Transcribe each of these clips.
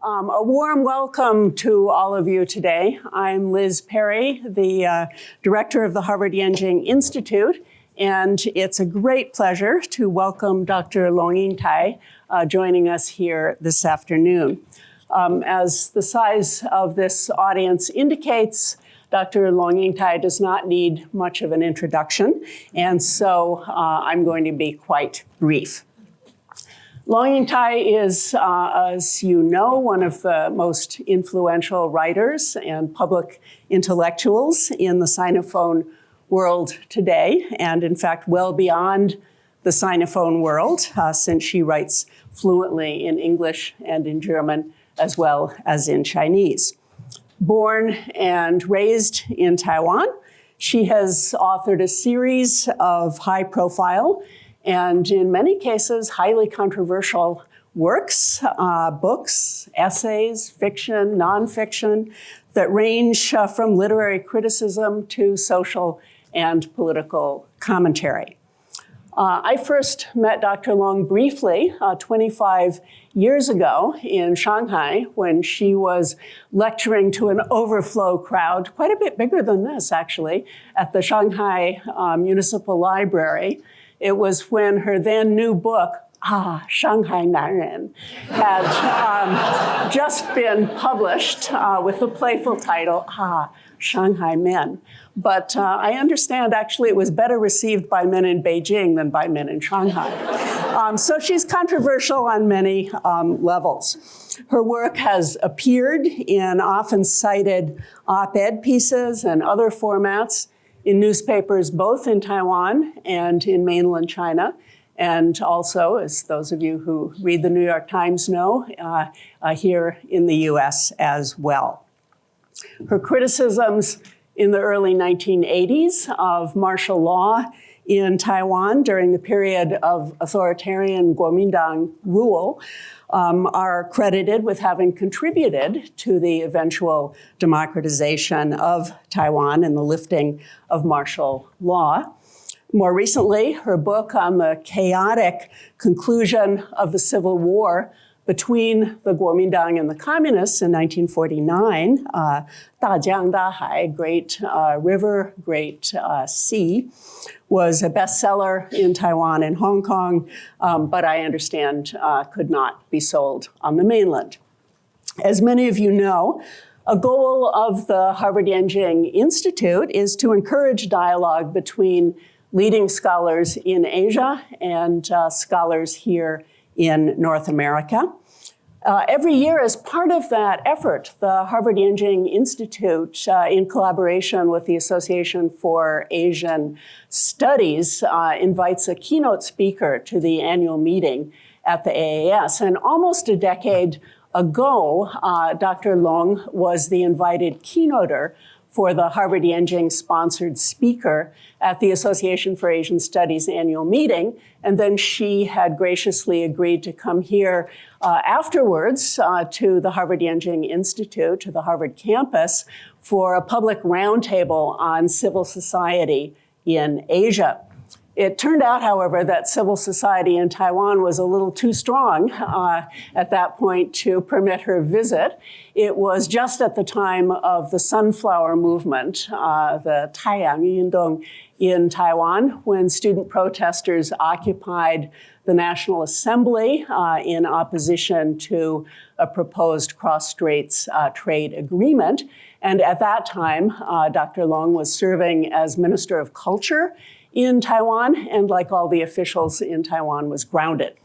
A warm welcome to all of you today. I'm Liz Perry, the director of the Harvard Yenching Institute, and it's a great pleasure to welcome Dr. Long Yingtai joining us here this afternoon. As the size of this audience indicates, Dr. Long Yingtai does not need much of an introduction, and so I'm going to be quite brief. Long Yingtai is, as you know, one of the most influential writers and public intellectuals in the Sinophone world today, and in fact, well beyond the Sinophone world, since she writes fluently in English and in German, as well as in Chinese. Born and raised in Taiwan, she has authored a series of high-profile and in many cases, highly controversial works, books, essays, fiction, nonfiction, that range from literary criticism to social and political commentary. I first met Dr. Long briefly 25 years ago in Shanghai when she was lecturing to an overflow crowd, quite a bit bigger than this actually, at the Shanghai Municipal Library. It was when her then new book, Shanghai Nanren, had just been published with the playful title, Shanghai Men. But I understand actually it was better received by men in Beijing than by men in Shanghai. So she's controversial on many levels. Her work has appeared in often cited op-ed pieces and other formats in newspapers both in Taiwan and in mainland China, and also, as those of you who read the New York Times know, here in the US as well. Her criticisms in the early 1980s of martial law in Taiwan during the period of authoritarian Kuomintang rule are credited with having contributed to the eventual democratization of Taiwan and the lifting of martial law. More recently, her book on the chaotic conclusion of the Civil War between the Kuomintang and the communists in 1949, Dajiang Dahai, Great River, Great Sea, was a bestseller in Taiwan and Hong Kong, but I understand could not be sold on the mainland. As many of you know, a goal of the Harvard Yenching Institute is to encourage dialogue between leading scholars in Asia and scholars here in North America. Every year, as part of that effort, the Harvard Yenching Institute, in collaboration with the Association for Asian Studies, invites a keynote speaker to the annual meeting at the AAS. And almost a decade ago, Dr. Long was the invited keynoter for the Harvard Yenching sponsored speaker at the Association for Asian Studies annual meeting. And then she had graciously agreed to come here afterwards to the Harvard Yenching Institute, to the Harvard campus, for a public roundtable on civil society in Asia. It turned out, however, that civil society in Taiwan was a little too strong at that point to permit her visit. It was just at the time of the Sunflower Movement, the Taiyang Yundong in Taiwan, when student protesters occupied the National Assembly in opposition to a proposed cross-straits trade agreement. And at that time, Dr. Long was serving as Minister of Culture in Taiwan, and like all the officials in Taiwan, was grounded.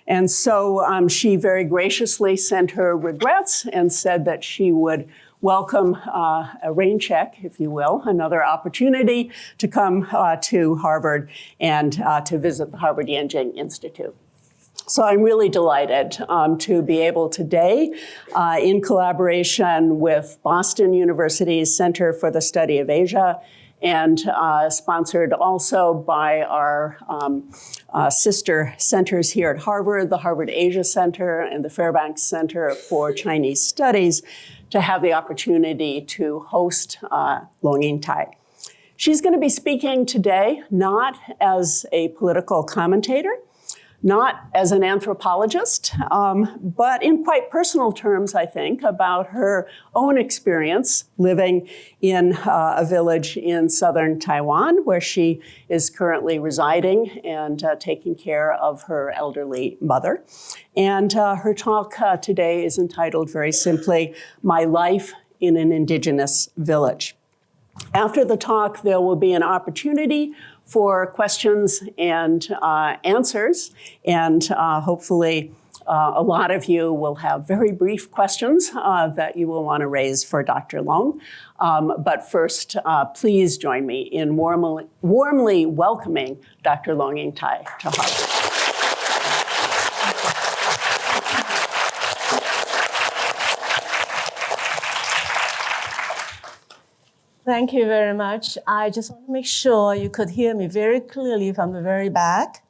And so she very graciously sent her regrets and said that she would welcome a rain check, if you will, another opportunity to come to Harvard and to visit the Harvard Yenching Institute. So I'm really delighted to be able today, in collaboration with Boston University's Center for the Study of Asia, and sponsored also by our sister centers here at Harvard, the Harvard Asia Center and the Fairbanks Center for Chinese Studies, to have the opportunity to host Long Yingtai. She's going to be speaking today not as a political commentator, not as an anthropologist, but in quite personal terms, I think, about her own experience living in a village in southern Taiwan, where she is currently residing and taking care of her elderly mother. And her talk today is entitled very simply, My Life in an Indigenous Village. After the talk, there will be an opportunity for questions and answers, and hopefully a lot of you will have very brief questions that you will want to raise for Dr. Long. But first, please join me in warmly welcoming Dr. Long Ying Tai to Harvard. Thank you very much. I just want to make sure you could hear me very clearly from the very back.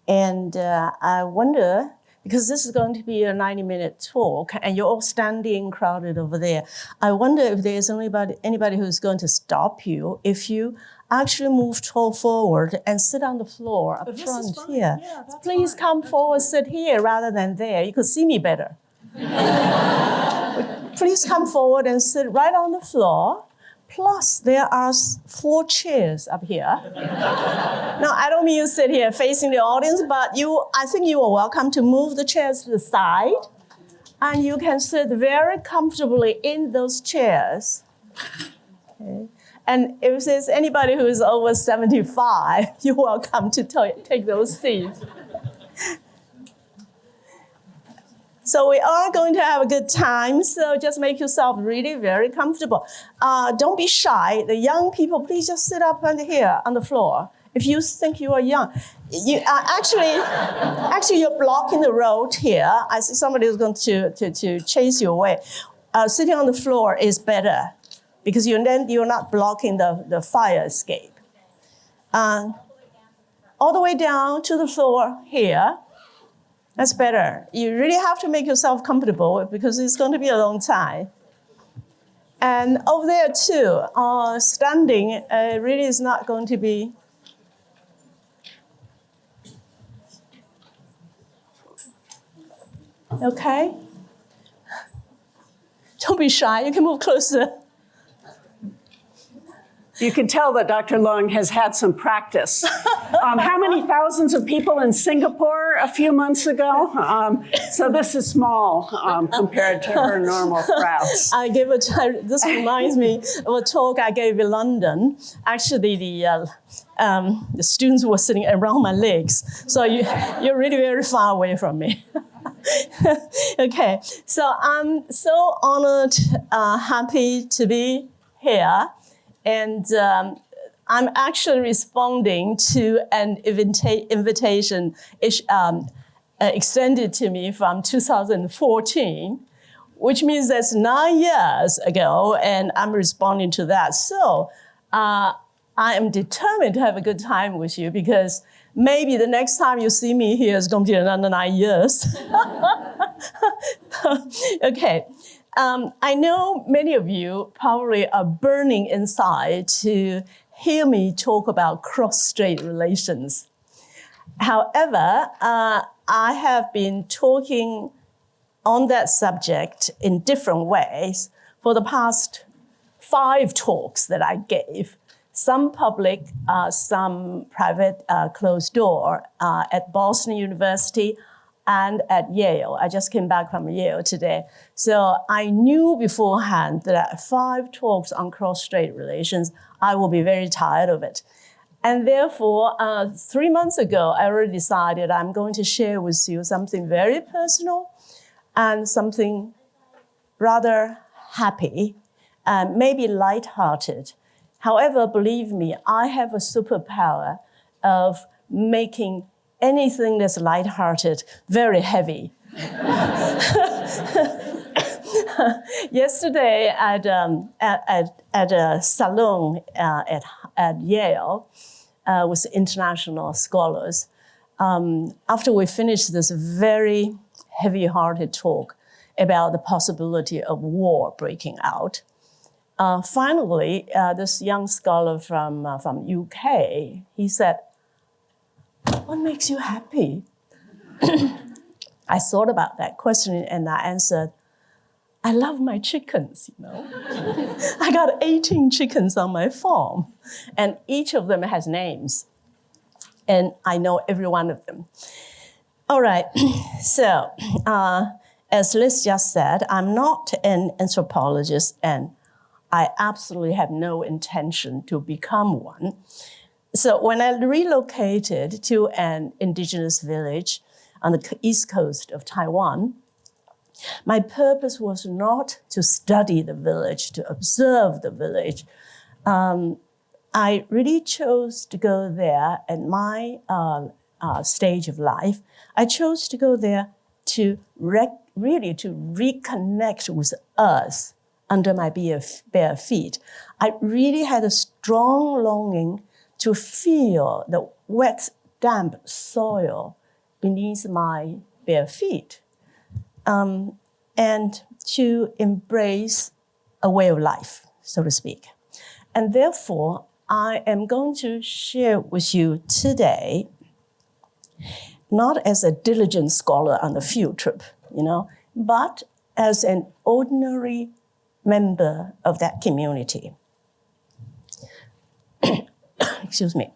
And I wonder, because this is going to be a 90-minute talk, and you're all standing crowded over there, I wonder if there's anybody who's going to stop you if you actually move forward and sit on the floor up front here. Yeah, please come forward, sit here rather than there. You could see me better. Please come forward and sit right on the floor. Plus, there are 4 chairs up here. Now, I don't mean you sit here facing the audience, but I think you are welcome to move the chairs to the side, and you can sit very comfortably in those chairs. Okay. And if there's anybody who is over 75, you're welcome to take those seats. So we are going to have a good time, so just make yourself really very comfortable. Don't be shy. The young people, please just sit up here on the floor. If you think you are young. You actually, you're blocking the road here. I see somebody is going to chase you away. Sitting on the floor is better because you're not blocking the fire escape. All the way down to the floor here. That's better. You really have to make yourself comfortable because it's going to be a long time. And over there too, standing really is not going to be. Okay? Don't be shy, you can move closer. You can tell that Dr. Long has had some practice. How many thousands of people in Singapore a few months ago? So this is small compared to her normal crowds. This reminds me of a talk I gave in London. Actually, the students were sitting around my legs. So you're really very far away from me. Okay, so I'm so honored, happy to be here. And I'm actually responding to an invitation extended to me from 2014, which means that's 9 years ago, and I'm responding to that. So I am determined to have a good time with you because maybe the next time you see me here is going to be another 9 years. Okay. I know many of you probably are burning inside to hear me talk about cross-strait relations. However, I have been talking on that subject in different ways for the past 5 talks that I gave, some public, some private, closed door at Boston University, and at Yale. I just came back from Yale today. So I knew beforehand that at 5 talks on cross-strait relations, I will be very tired of it. And therefore, 3 months ago, I already decided I'm going to share with you something very personal and something rather happy, and maybe lighthearted. However, believe me, I have a superpower of making anything that's lighthearted very heavy. Yesterday at a salon at Yale with international scholars, after we finished this very heavy-hearted talk about the possibility of war breaking out, finally, this young scholar from UK, he said, "What makes you happy?" I thought about that question and I answered, I love my chickens, I got 18 chickens on my farm, and each of them has names, and I know every one of them. All right, so as Liz just said, I'm not an anthropologist, and I absolutely have no intention to become one. So when I relocated to an indigenous village on the east coast of Taiwan, my purpose was not to study the village, to observe the village. I really chose to go there at my stage of life. I chose to go there to really to reconnect with earth under my bare feet. I really had a strong longing to feel the wet, damp soil beneath my bare feet, and to embrace a way of life, so to speak. And therefore, I am going to share with you today, not as a diligent scholar on a field trip, but as an ordinary member of that community. Excuse me.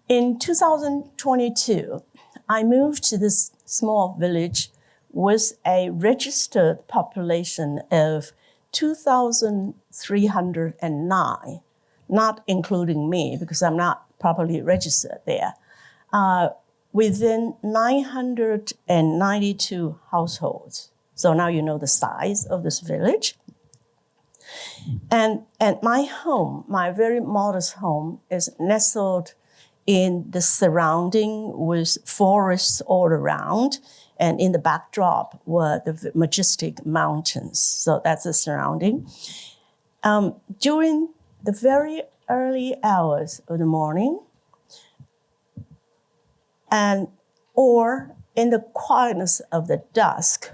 In 2022, I moved to this small village with a registered population of 2,309, not including me because I'm not properly registered there, within 992 households. So now you know the size of this village. And my home, my very modest home, is nestled in the surrounding with forests all around, and in the backdrop were the majestic mountains. So that's the surrounding. During the very early hours of the morning, or in the quietness of the dusk,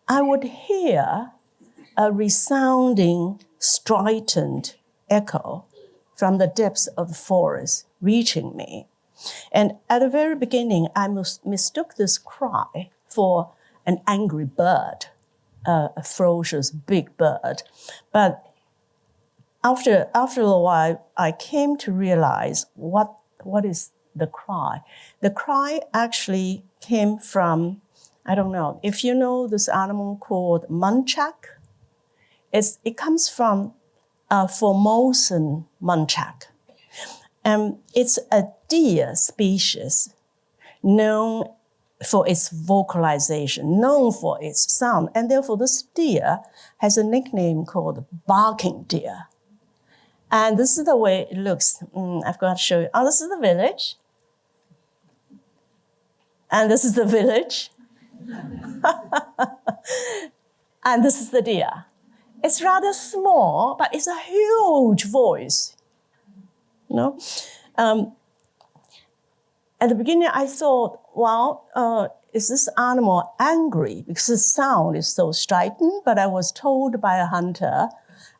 I would hear a resounding, strident echo from the depths of the forest reaching me. And at the very beginning, I mistook this cry for an angry bird, a ferocious big bird. But after a while, I came to realize what is the cry. The cry actually came from, I don't know, if you know this animal called muntjac, it comes from Formosan muntjac. It's a deer species known for its vocalization, known for its sound, and therefore this deer has a nickname called barking deer. And this is the way it looks. I've got to show you. Oh, this is the village. And this is the village. And this is the deer. It's rather small, but it's a huge voice. At the beginning, I thought, is this animal angry? Because the sound is so strident, but I was told by a hunter,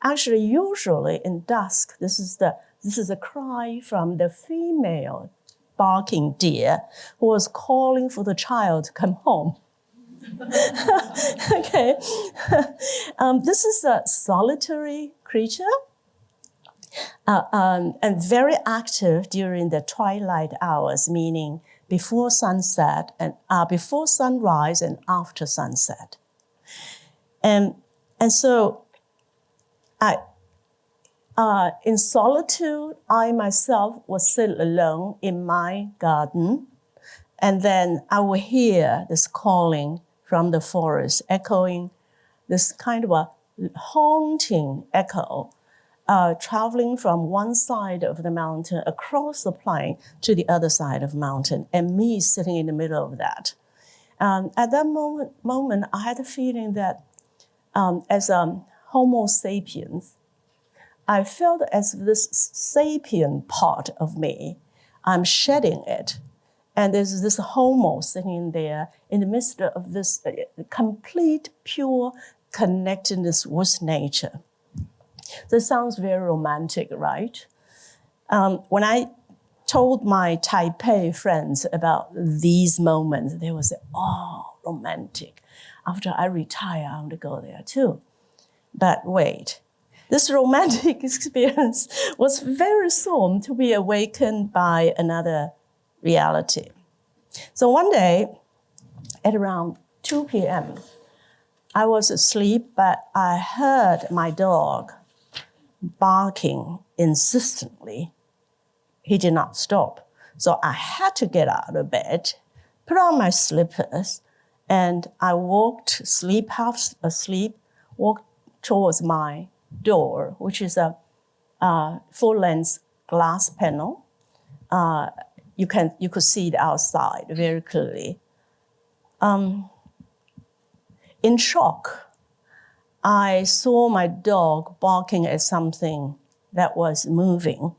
actually, usually in dusk, this is a cry from the female barking deer who was calling for the child to come home. Okay. This is a solitary creature and very active during the twilight hours, meaning before sunset and before sunrise and after sunset. And so in solitude, I myself would sit alone in my garden, and then I would hear this calling from the forest, echoing this kind of a haunting echo, traveling from one side of the mountain across the plain to the other side of the mountain, and me sitting in the middle of that. At that moment, I had a feeling that as a Homo sapiens, I felt as this sapient part of me, I'm shedding it. And there's this Homo sitting there in the midst of this complete, pure connectedness with nature. This sounds very romantic, right? When I told my Taipei friends about these moments, they would say, oh, romantic. After I retire, I want to go there too. But wait, this romantic experience was very soon to be awakened by another reality. So one day, at around 2 p.m., I was asleep, but I heard my dog barking insistently. He did not stop. So I had to get out of bed, put on my slippers, and I walked, half asleep, walked towards my door, which is a full-length glass panel. You could see it outside very clearly. In shock, I saw my dog barking at something that was moving.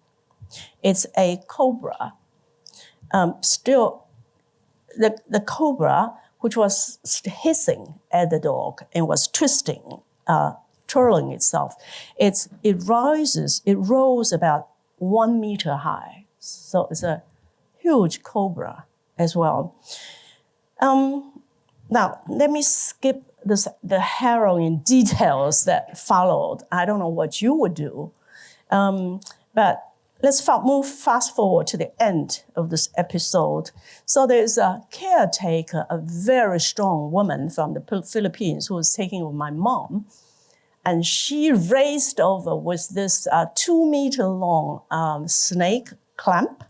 It's a cobra. The cobra, which was hissing at the dog and was twisting, twirling itself, it rose about 1 meter high. So it's a huge cobra as well. Now, let me skip the harrowing details that followed. I don't know what you would do, but let's fast forward to the end of this episode. So there's a caretaker, a very strong woman from the Philippines who was taking over my mom. And she raced over with this 2 meter long snake clamp.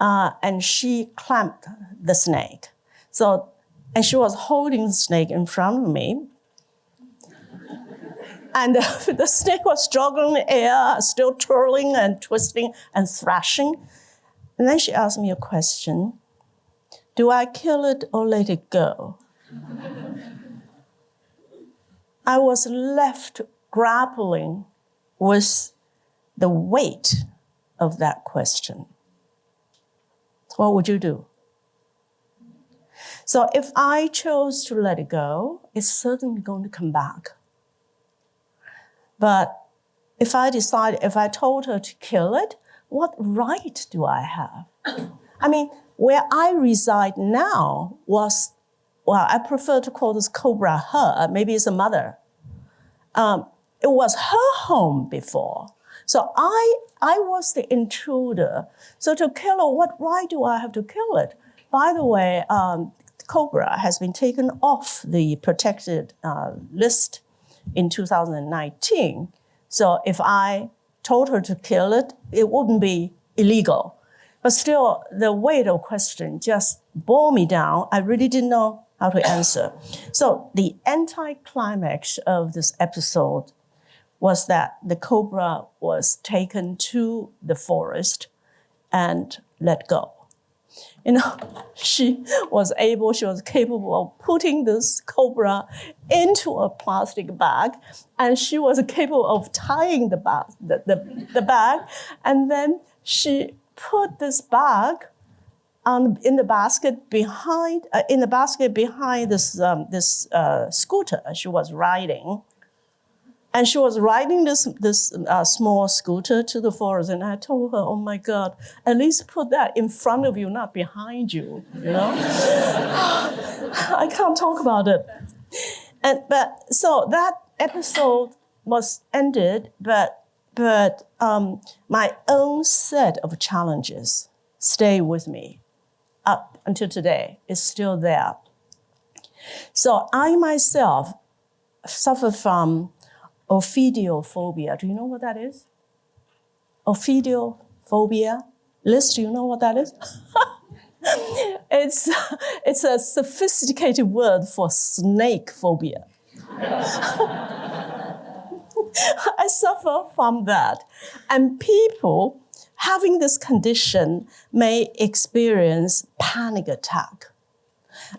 And she clamped the snake. And she was holding the snake in front of me. And the snake was struggling in the air, still twirling and twisting and thrashing. And then she asked me a question. Do I kill it or let it go? I was left grappling with the weight of that question. What would you do? So if I chose to let it go, it's certainly going to come back. But if I told her to kill it, what right do I have? I mean, where I reside now I prefer to call this cobra her, maybe it's a mother. It was her home before. So I was the intruder. So to kill her, what right do I have to kill it? By the way, cobra has been taken off the protected list in 2019. So if I told her to kill it, it wouldn't be illegal. But still, the weight of question just bore me down. I really didn't know how to answer. So the anticlimax of this episode was that the cobra was taken to the forest and let go. She was capable of putting this cobra into a plastic bag, and she was capable of tying the bag, and then she put this bag in the basket behind this scooter she was riding. And she was riding this small scooter to the forest, and I told her, "Oh my God, at least put that in front of you, not behind you." I can't talk about it. So that episode was ended, but my own set of challenges stay with me up until today. It's still there. So I myself suffer from ophidiophobia. Do you know what that is? Ophidiophobia. Liz, do you know what that is? It's a sophisticated word for snake phobia. I suffer from that. And people having this condition may experience panic attack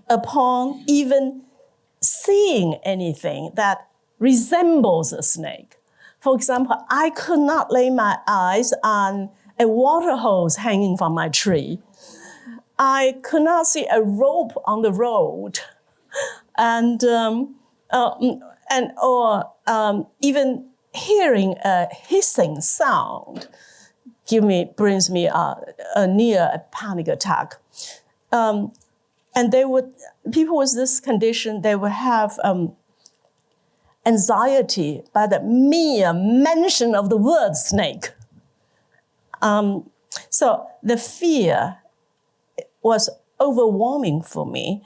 upon even seeing anything that resembles a snake. For example, I could not lay my eyes on a water hose hanging from my tree. I could not see a rope on the road, even hearing a hissing sound brings me a near a panic attack. And people with this condition, they would have anxiety by the mere mention of the word snake. So the fear was overwhelming for me.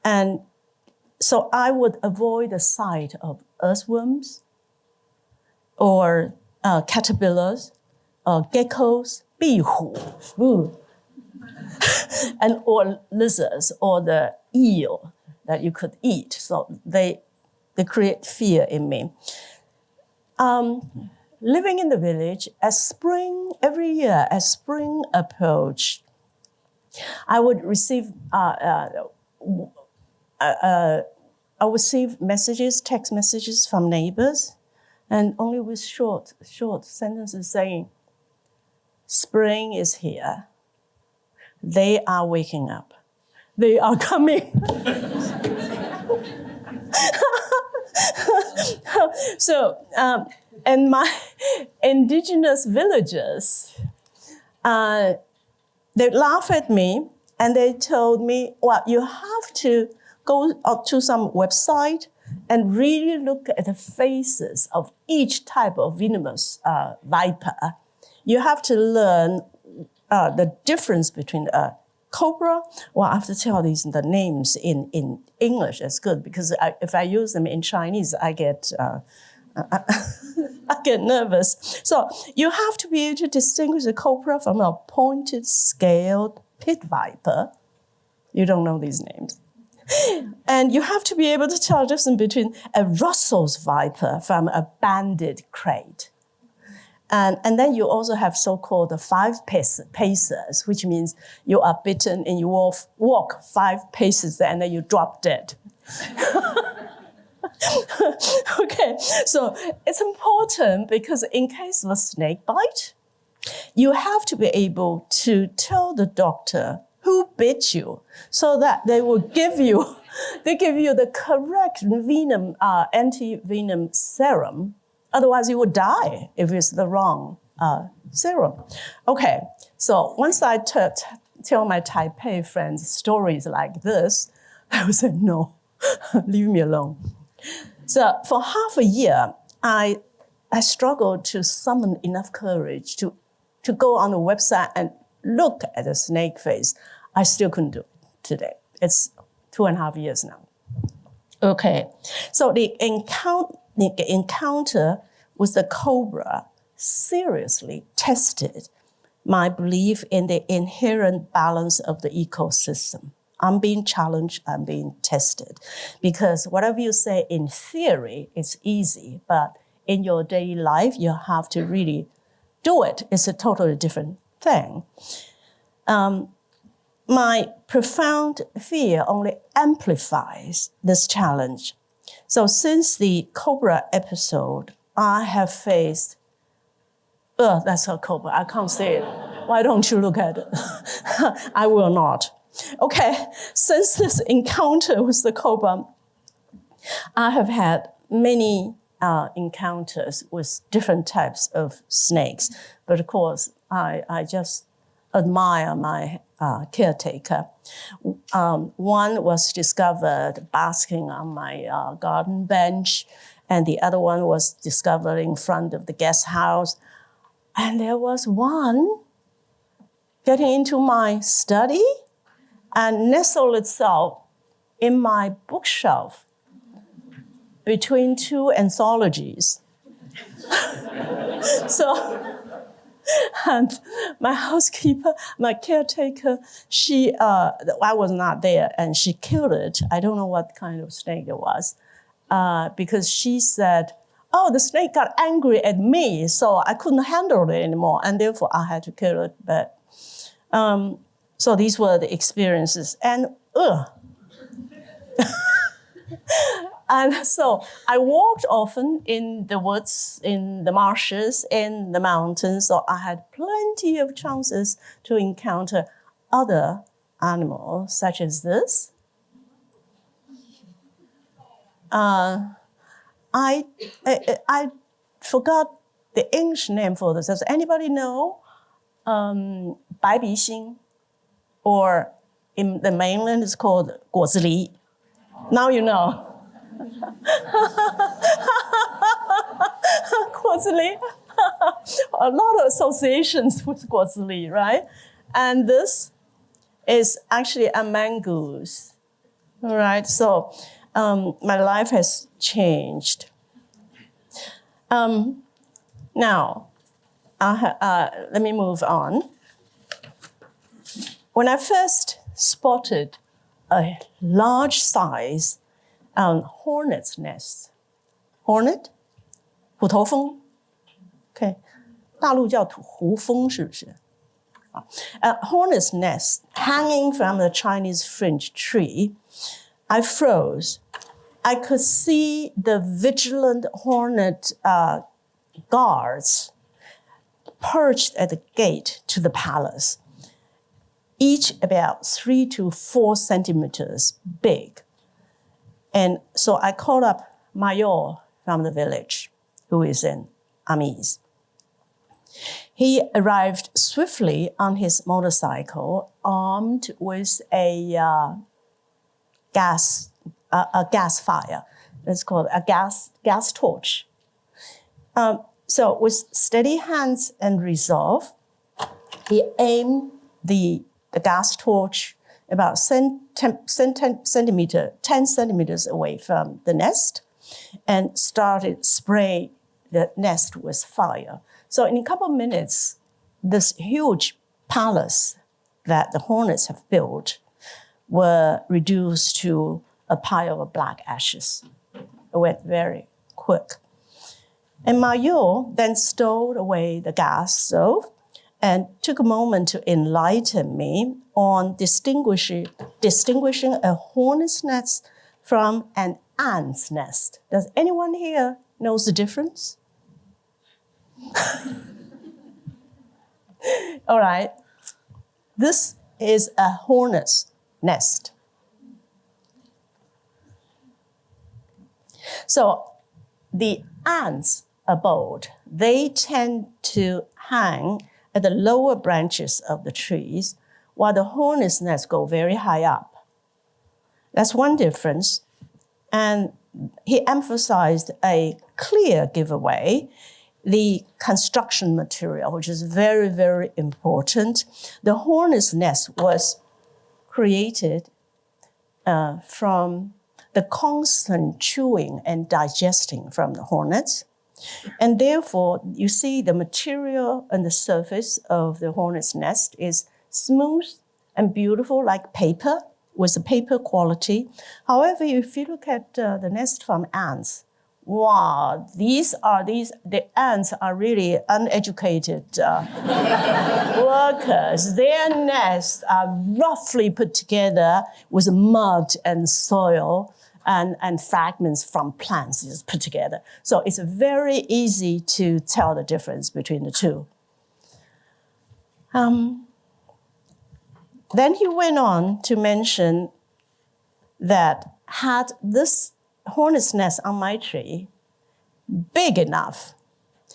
And so I would avoid the sight of earthworms or caterpillars or geckos, 壁虎, and or lizards or the eel that you could eat. So they create fear in me. Living in the village, every year as spring approached, I would receive text messages from neighbors, and only with short sentences saying, spring is here. They are waking up. They are coming. So, and my indigenous villagers, they laughed at me and they told me, well, you have to go up to some website and really look at the faces of each type of venomous viper. You have to learn the difference between a cobra. Well, I have to tell the names in English. That's good, because if I use them in Chinese, I get nervous. So you have to be able to distinguish a cobra from a pointed, scaled pit viper. You don't know these names. And you have to be able to tell the difference between a Russell's viper from a banded crate. And then you also have so-called the 5 pacers, which means you are bitten and you walk 5 paces and then you drop dead. Okay, so it's important because in case of a snake bite, you have to be able to tell the doctor who bit you so that they will give you the correct venom, anti-venom serum. Otherwise, you would die if it's the wrong serum. Okay, so once I tell my Taipei friends stories like this, I would say, no, leave me alone. So for half a year, I struggled to summon enough courage to go on the website and look at the snake face. I still couldn't do it today. It's 2.5 years now. Okay, so the encounter with the cobra seriously tested my belief in the inherent balance of the ecosystem. I'm being challenged, I'm being tested. Because whatever you say in theory, it's easy, but in your daily life, you have to really do it. It's a totally different thing. My profound fear only amplifies this challenge. So since the cobra episode, I have faced, that's a cobra, I can't say it. Why don't you look at it? I will not. Okay, since this encounter with the cobra, I have had many encounters with different types of snakes. But of course, I just admire my caretaker. One was discovered basking on my garden bench, and the other one was discovered in front of the guest house. And there was one getting into my study and nestled itself in my bookshelf between 2 anthologies. So, and my housekeeper, my caretaker, I was not there, and she killed it. I don't know what kind of snake it was, because she said, oh, the snake got angry at me, so I couldn't handle it anymore, and therefore I had to kill it. But so these were the experiences, and and so I walked often in the woods, in the marshes, in the mountains, so I had plenty of chances to encounter other animals, such as this. I forgot the English name for this. Does anybody know? 白鼻星, or in the mainland it's called 果子狸. Now you know. 果子狸. A lot of associations with 果子狸, right? And this is actually a mongoose. All right, so my life has changed. Now, let me move on. When I first spotted a large size hornet's nest, hornet, 虎头蜂 ，OK， 大陆叫胡蜂是不是？ A hornet's nest hanging from the Chinese fringe tree, I froze. I could see the vigilant hornet guards perched at the gate to the palace, each about 3 to 4 centimeters big. And so I called up Mayor from the village, who is an Amis. He arrived swiftly on his motorcycle, armed with a gas fire. It's called a gas torch. So with steady hands and resolve, he aimed the gas torch about 10 centimeters away from the nest and started spraying the nest with fire. So in a couple of minutes, this huge palace that the hornets have built were reduced to a pile of black ashes. It went very quick. And Mayor then stowed away the gas stove and took a moment to enlighten me on distinguishing a hornet's nest from an ant's nest. Does anyone here knows the difference? All right. This is a hornet's nest. So the ants' abode, they tend to hang at the lower branches of the trees, while the hornet's nests go very high up. That's one difference. And he emphasized a clear giveaway, the construction material, which is very, very important. The hornet's nest was created from the constant chewing and digesting from the hornets. And therefore, you see the material on the surface of the hornet's nest is smooth and beautiful like paper, with a paper quality. However, if you look at the nest from ants, wow, the ants are really uneducated workers. Their nests are roughly put together with mud and soil and fragments from plants just put together. So it's very easy to tell the difference between the two. Then he went on to mention that had this hornet's nest on my tree big enough,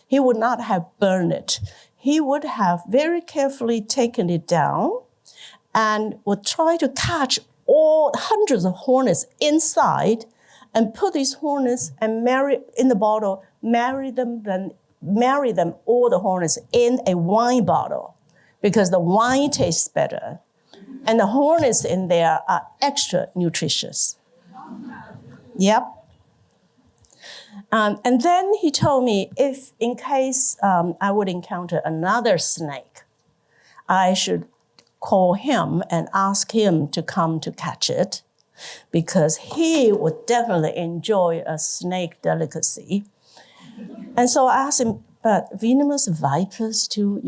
he would not have burned it. He would have very carefully taken it down and would try to catch all hundreds of hornets inside and put these hornets and marry them, all the hornets in a wine bottle, because the wine tastes better. And the hornets in there are extra nutritious. Yep. And then he told me if in case I would encounter another snake, I should call him and ask him to come to catch it, because he would definitely enjoy a snake delicacy. And so I asked him, but venomous vipers too,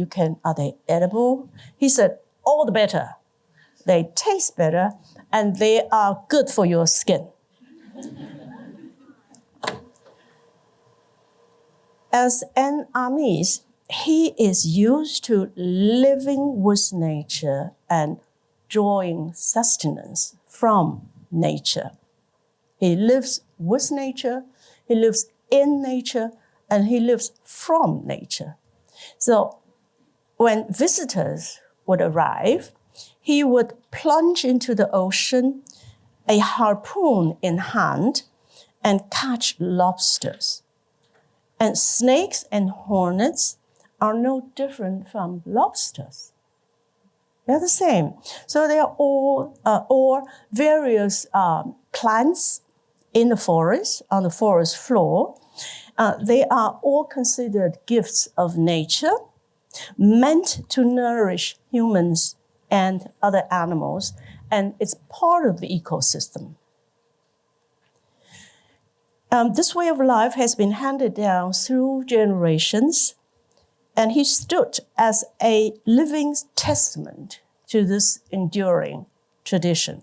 are they edible? He said, all the better. They taste better and they are good for your skin. As an Amis, he is used to living with nature and drawing sustenance from nature. He lives with nature, he lives in nature, and he lives from nature. So when visitors would arrive, he would plunge into the ocean, a harpoon in hand, and catch lobsters. And snakes and hornets are no different from lobsters. They're the same. So they are all or various plants in the forest, on the forest floor. They are all considered gifts of nature, meant to nourish humans and other animals, and it's part of the ecosystem. This way of life has been handed down through generations, and he stood as a living testament to this enduring tradition.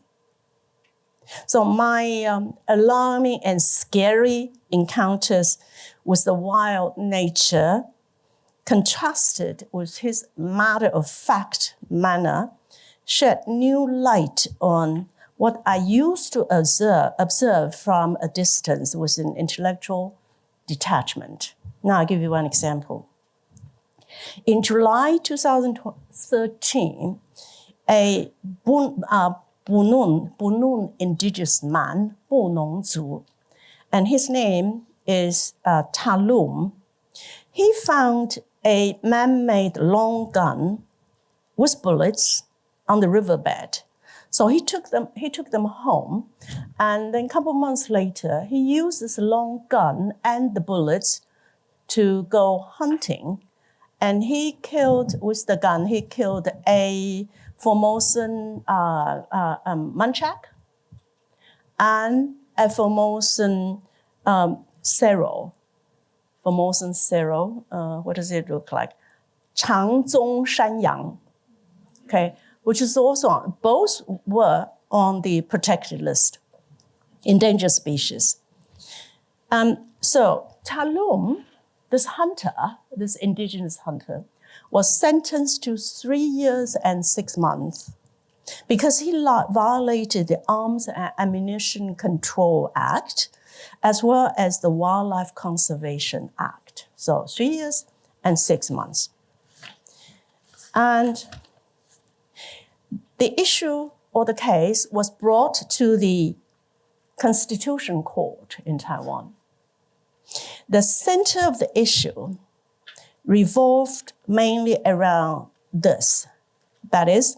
So my alarming and scary encounters with the wild nature, contrasted with his matter-of-fact manner, shed new light on what I used to observe from a distance with an intellectual detachment. Now I'll give you one example. In July 2013, a Bunun indigenous man, Bunongzu, and his name is Talum, he found a man-made long gun with bullets on the riverbed. So he took them home, and then a couple months later, he used this long gun and the bullets to go hunting. And he killed, with the gun, he killed a Formosan muntjac and a Formosan serow. Formosan serow, what does it look like? 长鬃山羊, okay, which is also, both were on the protected list, endangered species. So Talum, this hunter, this indigenous hunter, was sentenced to 3 years and 6 months because he violated the Arms and Ammunition Control Act, as well as the Wildlife Conservation Act. So 3 years and 6 months. And the issue or the case was brought to the Constitution Court in Taiwan. The center of the issue revolved mainly around this. That is,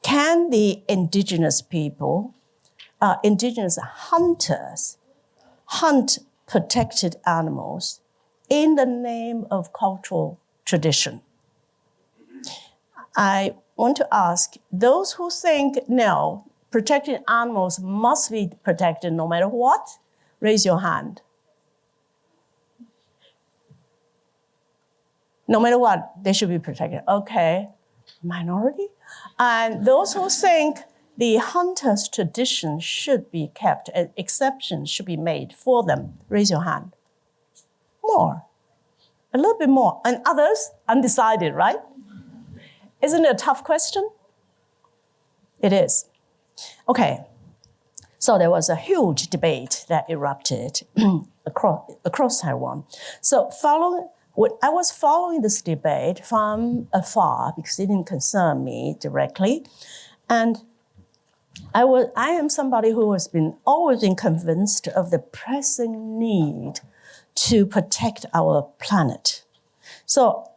can the indigenous people, indigenous hunters, hunt protected animals in the name of cultural tradition? I want to ask those who think, no, protected animals must be protected no matter what, raise your hand. No matter what, they should be protected. Okay, minority. And those who think the hunter's tradition should be kept, exceptions should be made for them, raise your hand. More, a little bit more. And others, undecided, right? Isn't it a tough question? It is. Okay, so there was a huge debate that erupted across Taiwan. So I was following this debate from afar because it didn't concern me directly. And I am somebody who has always been convinced of the pressing need to protect our planet. So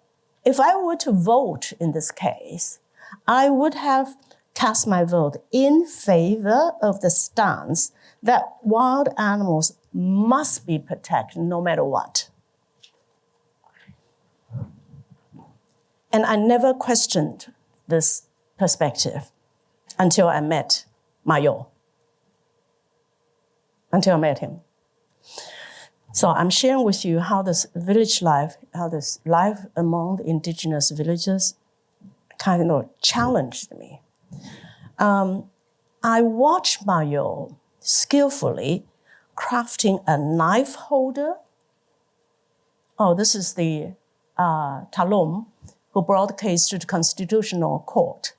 if I were to vote in this case, I would have cast my vote in favor of the stance that wild animals must be protected no matter what. And I never questioned this perspective until I met Mayo, until I met him. So I'm sharing with you how this village life, how this life among the indigenous villagers kind of challenged me. I watched Mayo skillfully crafting a knife holder. Oh, this is the Talum, who brought the case to the Constitutional Court,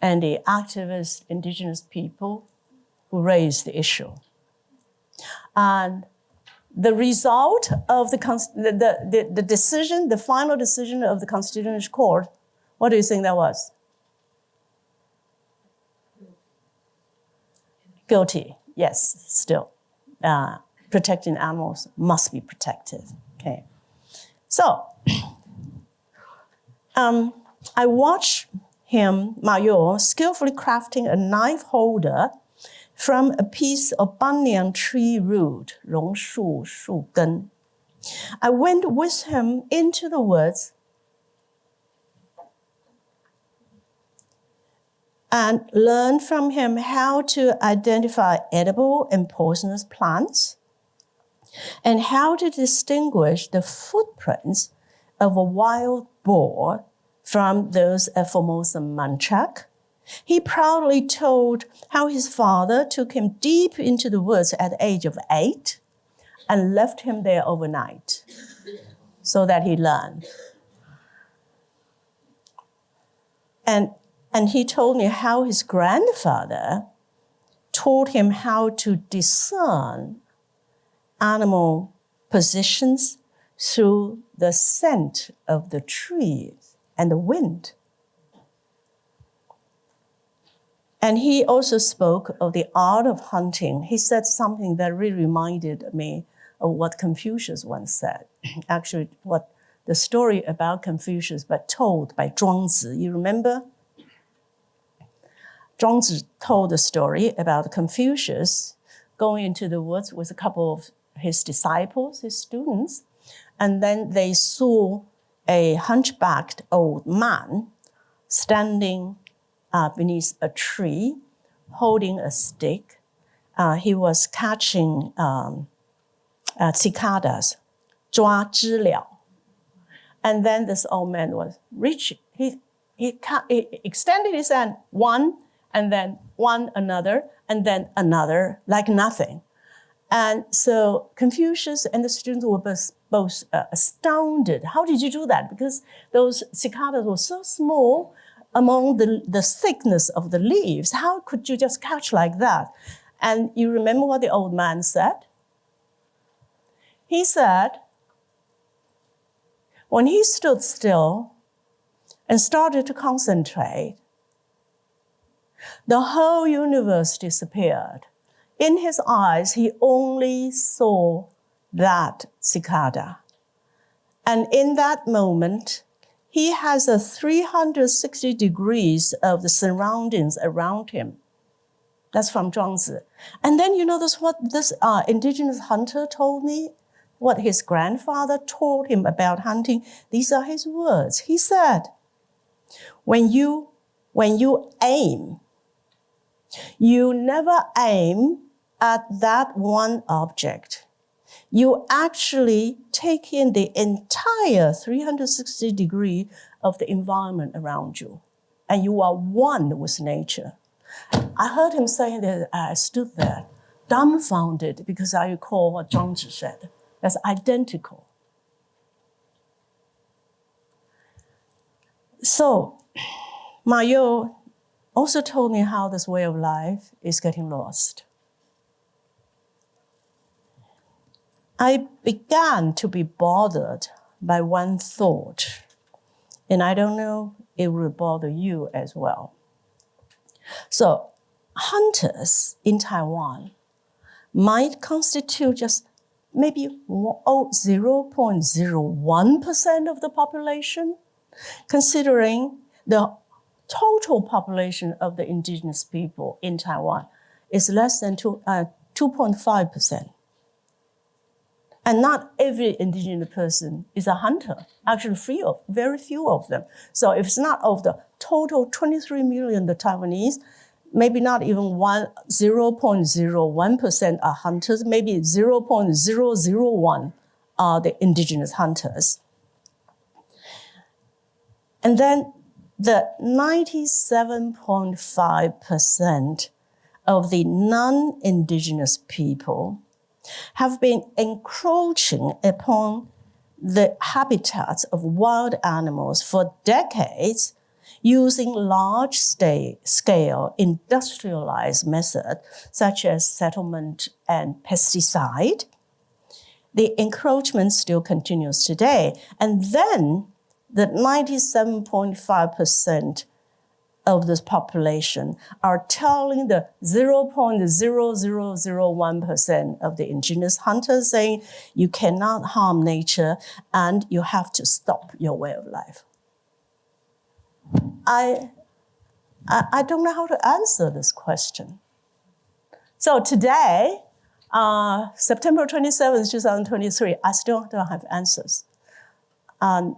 and the activist indigenous people who raised the issue. And the result of the decision, the final decision of the Constitutional Court, what do you think that was? Guilty, yes, still. Protecting animals must be protected, okay? So, I watched him, Ma You, skillfully crafting a knife holder from a piece of banyan tree root, 榕树树根. I went with him into the woods and learned from him how to identify edible and poisonous plants and how to distinguish the footprints of a wild boar from those of Formosa Manchac. He proudly told how his father took him deep into the woods at the age of 8 and left him there overnight so that he learned. And he told me how his grandfather taught him how to discern animal positions through the scent of the trees and the wind. And he also spoke of the art of hunting. He said something that really reminded me of what Confucius once said. Actually, what the story about Confucius, but told by Zhuangzi. You remember? Zhuangzi told the story about Confucius going into the woods with a couple of his disciples, his students, and then they saw a hunchbacked old man standing beneath a tree, holding a stick. He was catching cicadas, 抓知了. And then this old man was reaching. He extended his hand, one, and then one another, and then another, like nothing. And so Confucius and the students were both astounded. How did you do that? Because those cicadas were so small among the thickness of the leaves. How could you just catch like that? And you remember what the old man said? He said, when he stood still and started to concentrate, the whole universe disappeared. In his eyes, he only saw that cicada. And in that moment, he has a 360 degrees of the surroundings around him. That's from Zhuangzi. And then you notice what this indigenous hunter told me, what his grandfather taught him about hunting. These are his words. He said, when you aim, you never aim at that one object. You actually take in the entire 360 degree of the environment around you, and you are one with nature. I heard him saying that. I stood there dumbfounded because I recall what Zhuangzi said. That's identical. So, Ma You also told me how this way of life is getting lost. I began to be bothered by one thought, and I don't know it will bother you as well. So, hunters in Taiwan might constitute just maybe 0.01% of the population, considering the total population of the indigenous people in Taiwan is less than 2.5%. And not every indigenous person is a hunter. Actually, very few of them. So if it's not of the total 23 million the Taiwanese, maybe not even 0.01% are hunters, maybe 0.001 are the indigenous hunters. And then the 97.5% of the non-indigenous people have been encroaching upon the habitats of wild animals for decades using large-scale industrialized methods such as settlement and pesticide. the encroachment still continues today. And then the 97.5% of this population are telling the 0.0001% of the indigenous hunters saying, you cannot harm nature and you have to stop your way of life. I don't know how to answer this question. So today, September 27th, 2023, I still don't have answers.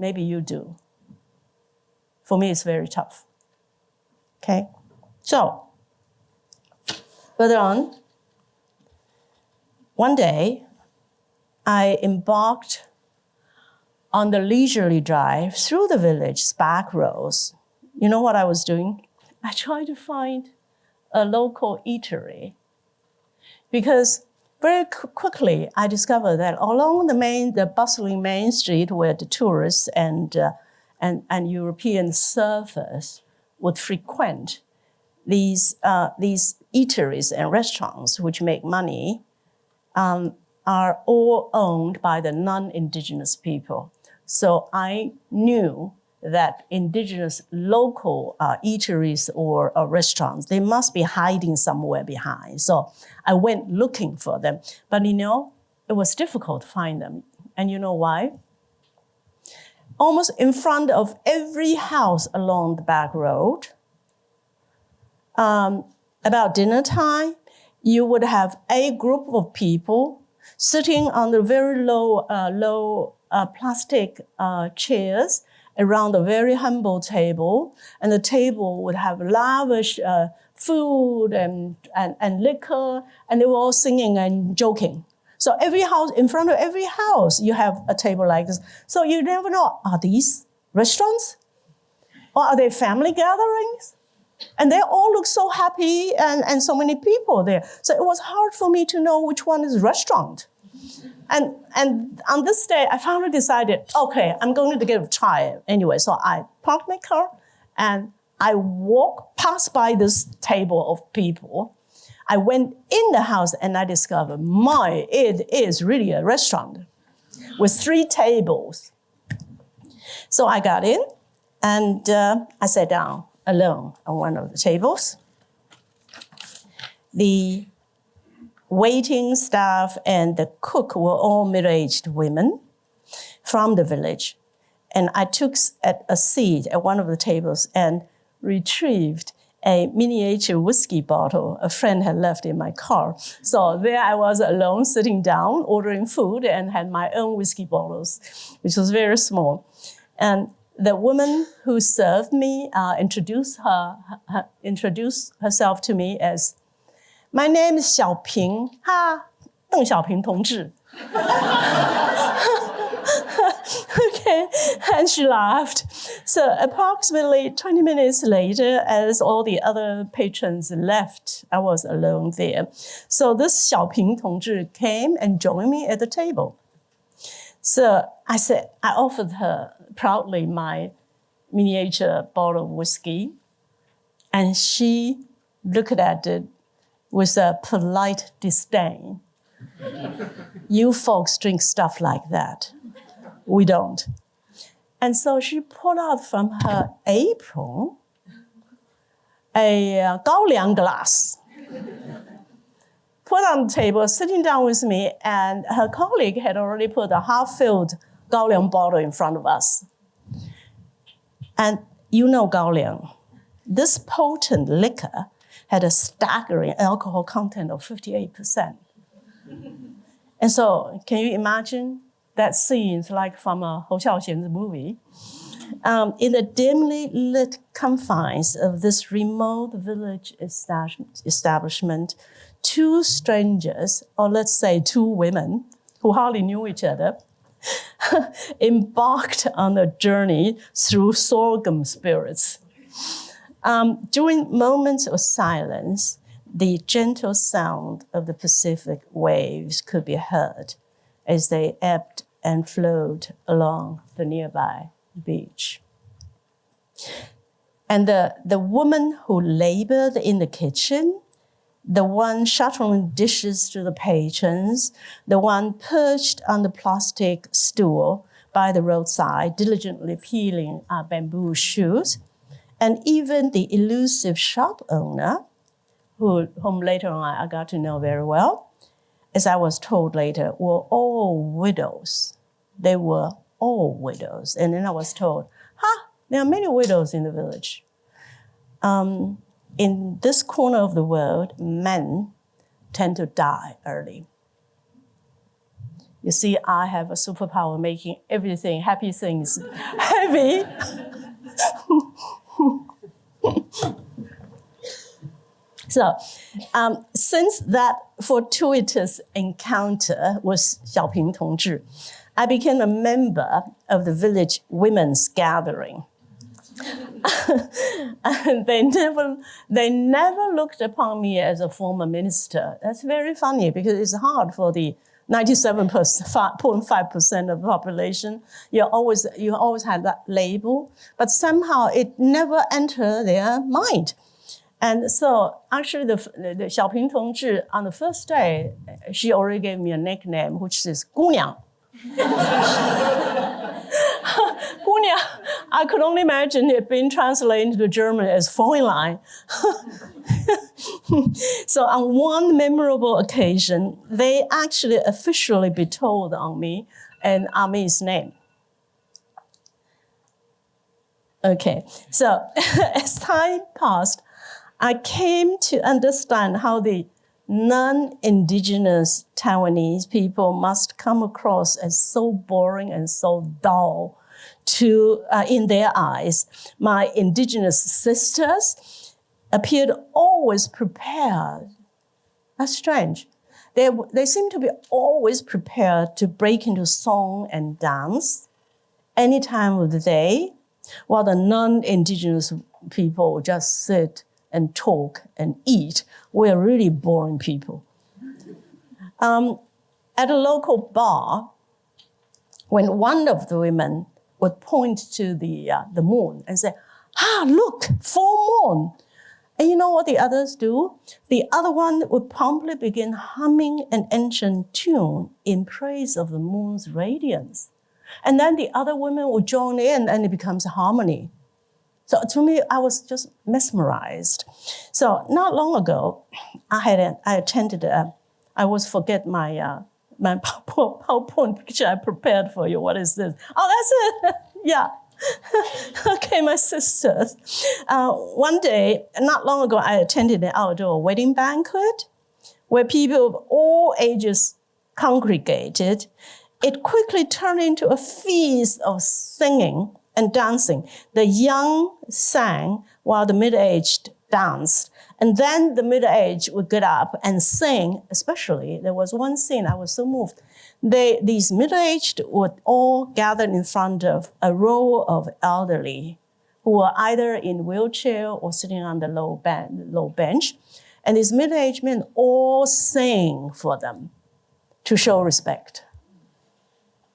Maybe you do. For me, it's very tough. Okay, so further on, one day I embarked on the leisurely drive through the village's back roads. You know what I was doing? I tried to find a local eatery because very quickly I discovered that along the bustling main street where the tourists and European surfers would frequent, these eateries and restaurants which make money are all owned by the non-indigenous people. So I knew that indigenous local eateries or restaurants, they must be hiding somewhere behind. So I went looking for them. But it was difficult to find them. And you know why? Almost in front of every house along the back road, about dinner time, you would have a group of people sitting on the very low plastic chairs around a very humble table, and the table would have lavish food and liquor, and they were all singing and joking. So every house, in front of every house, you have a table like this. So you never know, are these restaurants? Or are they family gatherings? And they all look so happy and so many people there. So it was hard for me to know which one is restaurant. And on this day, I finally decided, okay, I'm going to give it a try anyway. So I parked my car and I past by this table of people. I went in the house and I discovered, it is really a restaurant with 3 tables. So I got in and I sat down alone on one of the tables. The waiting staff and the cook were all middle-aged women from the village. And I took a seat at one of the tables and retrieved a miniature whiskey bottle a friend had left in my car. So there I was alone, sitting down, ordering food, and had my own whiskey bottles, which was very small. And the woman who served me introduced herself to me as, my name is Xiaoping, Deng Xiaoping 同志. Okay, and she laughed. So approximately 20 minutes later, as all the other patrons left, I was alone there. So this Xiaoping 同志 came and joined me at the table. So I offered her proudly my miniature bottle of whiskey, and she looked at it with a polite disdain. You folks drink stuff like that. We don't. And so she pulled out from her apron a 高粱 glass, put on the table, sitting down with me, and her colleague had already put a half-filled 高粱 bottle in front of us. And you know 高粱. This potent liquor had a staggering alcohol content of 58%. And so, can you imagine that scene like from a Hou Xiaoxian's movie? In the dimly lit confines of this remote village establishment, 2 strangers, or let's say 2 women who hardly knew each other, embarked on a journey through sorghum spirits. During moments of silence, the gentle sound of the Pacific waves could be heard as they ebbed and flowed along the nearby beach. And the woman who labored in the kitchen the one shuttling dishes to the patrons, the one perched on the plastic stool by the roadside, diligently peeling bamboo shoots, and even the elusive shop owner, whom later on I got to know very well, as I was told later, were all widows. They were all widows. And then I was told, there are many widows in the village. In this corner of the world, men tend to die early. You see, I have a superpower making everything, happy things, heavy. So, since that fortuitous encounter with Xiaoping Tongzhi, I became a member of the village women's gathering. And they never looked upon me as a former minister. That's very funny because it's hard for the 97.5% of the population. You always had that label, but somehow it never entered their mind. And so actually the Xiaoping Tongzhi, on the first day, she already gave me a nickname, which is 姑娘. 姑娘, I could only imagine it being translated into German as Fräulein. So on one memorable occasion, they actually officially bestowed on me an Amis name. Okay, so as time passed, I came to understand how the non-indigenous Taiwanese people must come across as so boring and so dull to, in their eyes. My indigenous sisters appeared always prepared. That's strange. They seem to be always prepared to break into song and dance any time of the day, while the non-indigenous people just sit and talk and eat. We're really boring people. At a local bar, when one of the women would point to the moon and say, look, full moon. And you know what the others do? The other one would promptly begin humming an ancient tune in praise of the moon's radiance. And then the other women would join in and it becomes a harmony. So to me, I was just mesmerized. So not long ago, I attended, I always forget my PowerPoint picture I prepared for you. What is this? Oh, that's it. Yeah. Okay, my sisters. One day, not long ago, I attended an outdoor wedding banquet where people of all ages congregated. It quickly turned into a feast of singing and dancing. The young sang while the middle-aged danced. And then the middle-aged would get up and sing, especially, there was one scene I was so moved. These middle-aged would all gather in front of a row of elderly who were either in wheelchair or sitting on the low bench. And these middle-aged men all sang for them to show respect.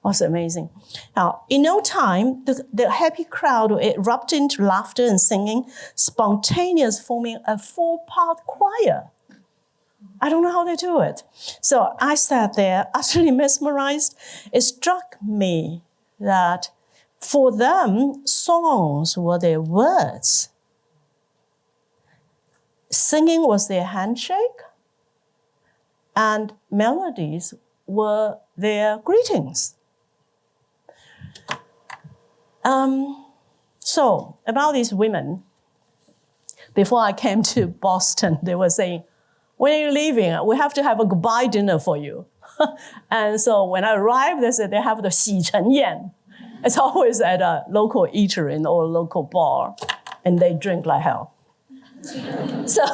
Was amazing. Now, in no time, the happy crowd erupted into laughter and singing, spontaneous, forming a 4-part choir. I don't know how they do it. So I sat there, utterly mesmerized. It struck me that for them, songs were their words. Singing was their handshake, and melodies were their greetings. So about these women, before I came to Boston, they were saying, when are you leaving? We have to have a goodbye dinner for you. And so when I arrived, they said they have the 喜成宴. It's always at a local eatery or a local bar, and they drink like hell. So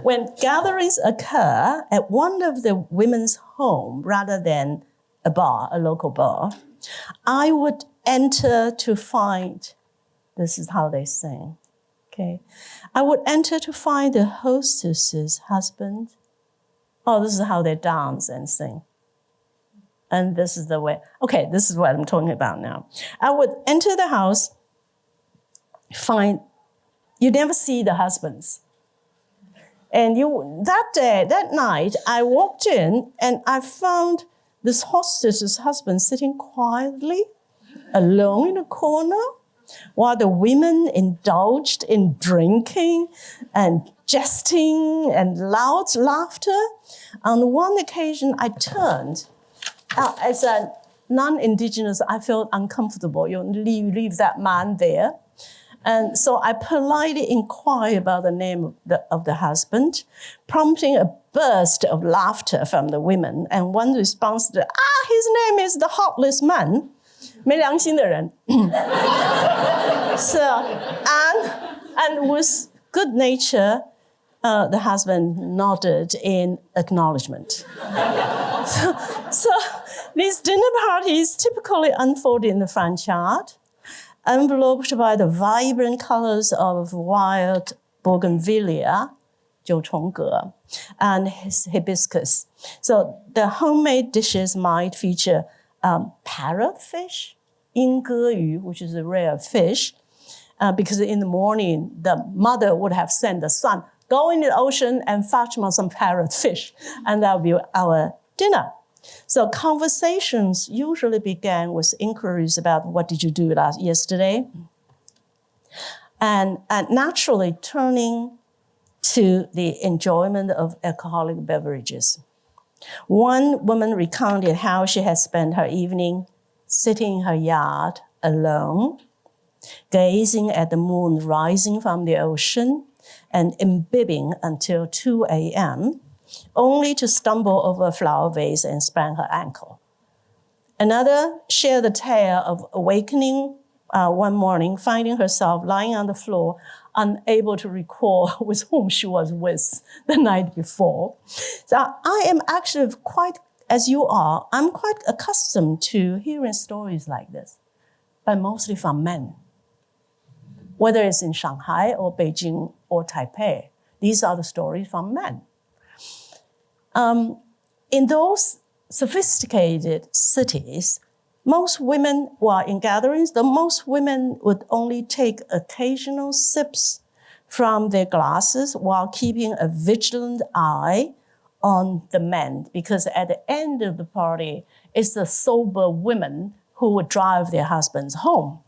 when gatherings occur at one of the women's home rather than a bar, a local bar, I would enter to find, this is how they sing, okay? I would enter to find the hostess's husband. Oh, this is how they dance and sing. And this is the way, okay, this is what I'm talking about now. I would enter the house, find, you never see the husbands. And that night, I walked in and I found this hostess's husband sitting quietly, alone in a corner, while the women indulged in drinking and jesting and loud laughter. On one occasion, I turned. As a non-Indigenous, I felt uncomfortable. You leave that man there. And so I politely inquired about the name of the husband, prompting a burst of laughter from the women. And one response, his name is the heartless man, 没良心的人. So, and with good nature, the husband nodded in acknowledgement. So these dinner parties typically unfold in the front yard, enveloped by the vibrant colors of wild bougainvillea, 九重葛, and hibiscus. So the homemade dishes might feature parrotfish, 鹰鸽鱼, which is a rare fish, because in the morning, the mother would have sent the son, go in the ocean and fetch some parrotfish, and that would be our dinner. So conversations usually began with inquiries about what did you do yesterday? And naturally turning to the enjoyment of alcoholic beverages. One woman recounted how she had spent her evening sitting in her yard alone, gazing at the moon rising from the ocean and imbibing until 2 a.m., only to stumble over a flower vase and sprain her ankle. Another shared the tale of awakening one morning, finding herself lying on the floor, unable to recall with whom she was with the night before. So I am actually quite, as you are, I'm quite accustomed to hearing stories like this, but mostly from men. Whether it's in Shanghai or Beijing or Taipei, these are the stories from men. In those sophisticated cities, most women, while in gatherings, most women would only take occasional sips from their glasses while keeping a vigilant eye on the men, because at the end of the party, it's the sober women who would drive their husbands home.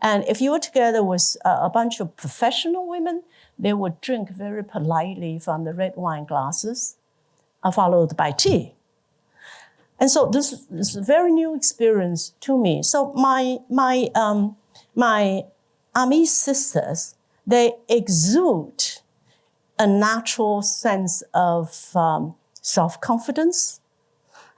And if you were together with a bunch of professional women, they would drink very politely from the red wine glasses, followed by tea. And so this is a very new experience to me. So my Amis sisters, they exude a natural sense of self-confidence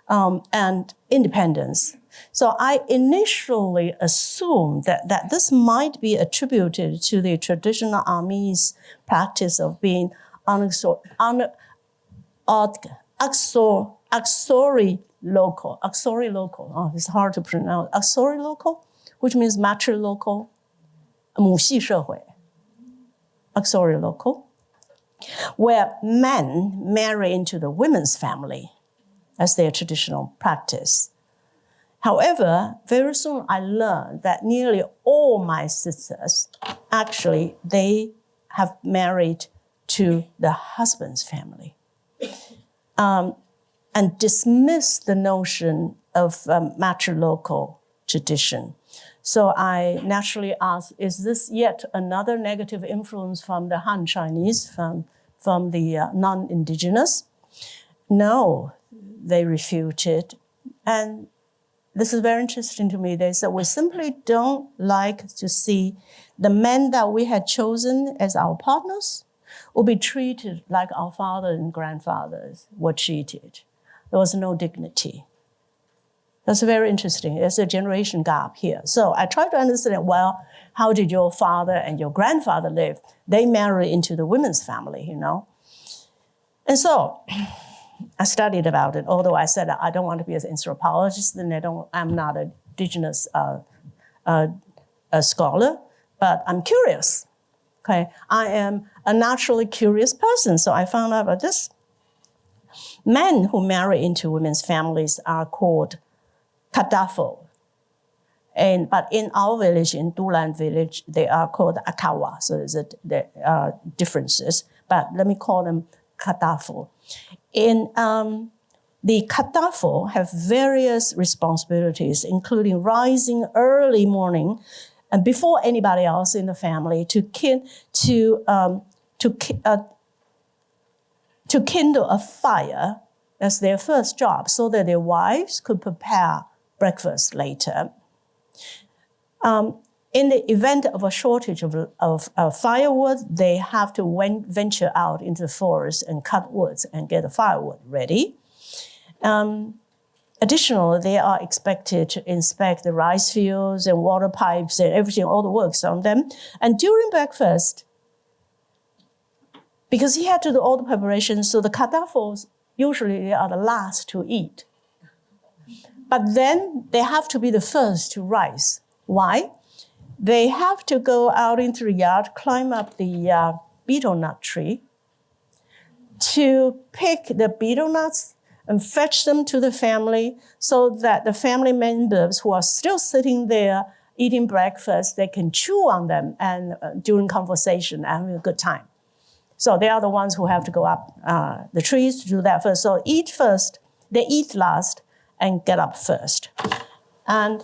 and independence. So I initially assumed that this might be attributed to the traditional Amis practice of being auxiliary local. Auxiliary local. Oh, it's hard to pronounce. Auxiliary local, which means matrilocal, 母系社会. Auxiliary local, where men marry into the women's family as their traditional practice. However, very soon I learned that nearly all my sisters, actually, they have married to the husband's family. And dismiss the notion of matrilocal tradition. So I naturally asked, is this yet another negative influence from the Han Chinese, from the non-indigenous? No, they refuted. And this is very interesting to me. They said, we simply don't like to see the men that we had chosen as our partners will be treated like our fathers and grandfathers were treated. There was no dignity. That's very interesting. There's a generation gap here. So I tried to understand, well, how did your father and your grandfather live? They married into the women's family, you know. And so I studied about it, although I said I don't want to be an anthropologist and I'm not an indigenous scholar, but I'm curious. Okay, I am a naturally curious person, so I found out about this. Men who marry into women's families are called kadafo. But in our village, in Dulan village, they are called akawa. So there are differences. but let me call them kadafo. The kadafo have various responsibilities, including rising early morning and before anybody else in the family to kindle a fire as their first job so that their wives could prepare breakfast later. In the event of a shortage of firewood, they have to venture out into the forest and cut woods and get the firewood ready. Additionally, they are expected to inspect the rice fields and water pipes and everything, all the works on them. And during breakfast, because he had to do all the preparations, so the kadafos, usually they are the last to eat. But then they have to be the first to rise. Why? They have to go out into the yard, climb up the betel nut tree to pick the betel nuts and fetch them to the family so that the family members who are still sitting there eating breakfast, they can chew on them and during conversation and having a good time. So they are the ones who have to go up the trees to do that first. So eat first, they eat last, and get up first. And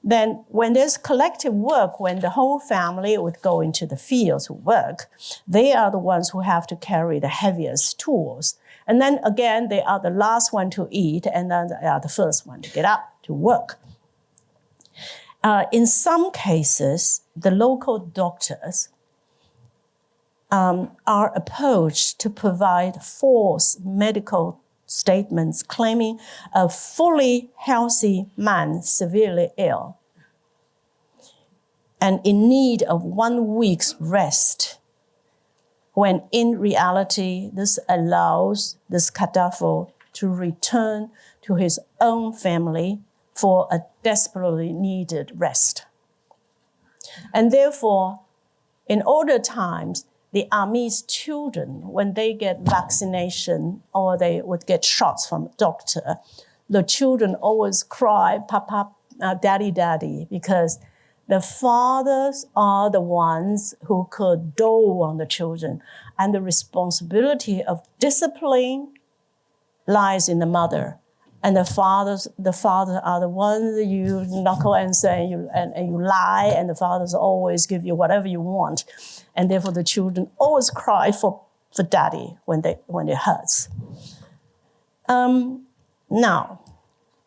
then when there's collective work, when the whole family would go into the fields to work, they are the ones who have to carry the heaviest tools. And then again, they are the last one to eat, and then they are the first one to get up to work. In some cases, the local doctors are approached to provide false medical statements claiming a fully healthy man severely ill and in need of 1 week's rest, when in reality, this allows this kadafo to return to his own family for a desperately needed rest. And therefore, in older times, the Amis children, when they get vaccination or they would get shots from a doctor, the children always cry, Papa, Daddy, Daddy, because the fathers are the ones who could dole on the children, and the responsibility of discipline lies in the mother. And the fathers are the ones that you knuckle and say and you lie, and the fathers always give you whatever you want, and therefore the children always cry for daddy when it hurts. Now,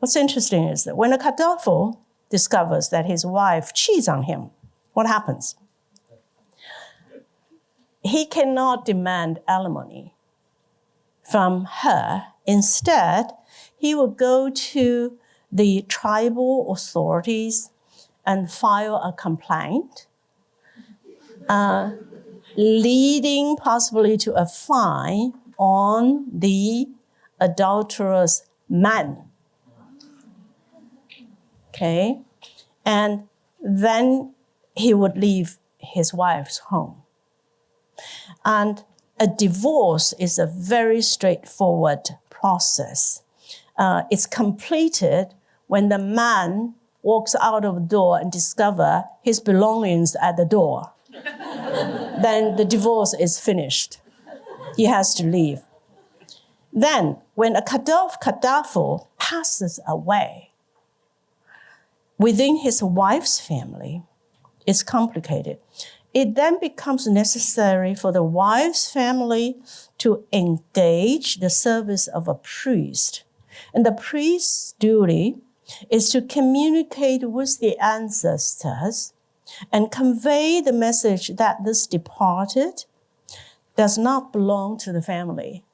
what's interesting is that when a kadafo discovers that his wife cheats on him, what happens? He cannot demand alimony from her. Instead, he will go to the tribal authorities and file a complaint, leading possibly to a fine on the adulterous man. Okay? And then he would leave his wife's home. And a divorce is a very straightforward process. It's completed when the man walks out of the door and discovers his belongings at the door. Then the divorce is finished. He has to leave. Then, when a kadafo passes away, within his wife's family, it's complicated. It then becomes necessary for the wife's family to engage the service of a priest. And the priest's duty is to communicate with the ancestors and convey the message that this departed does not belong to the family.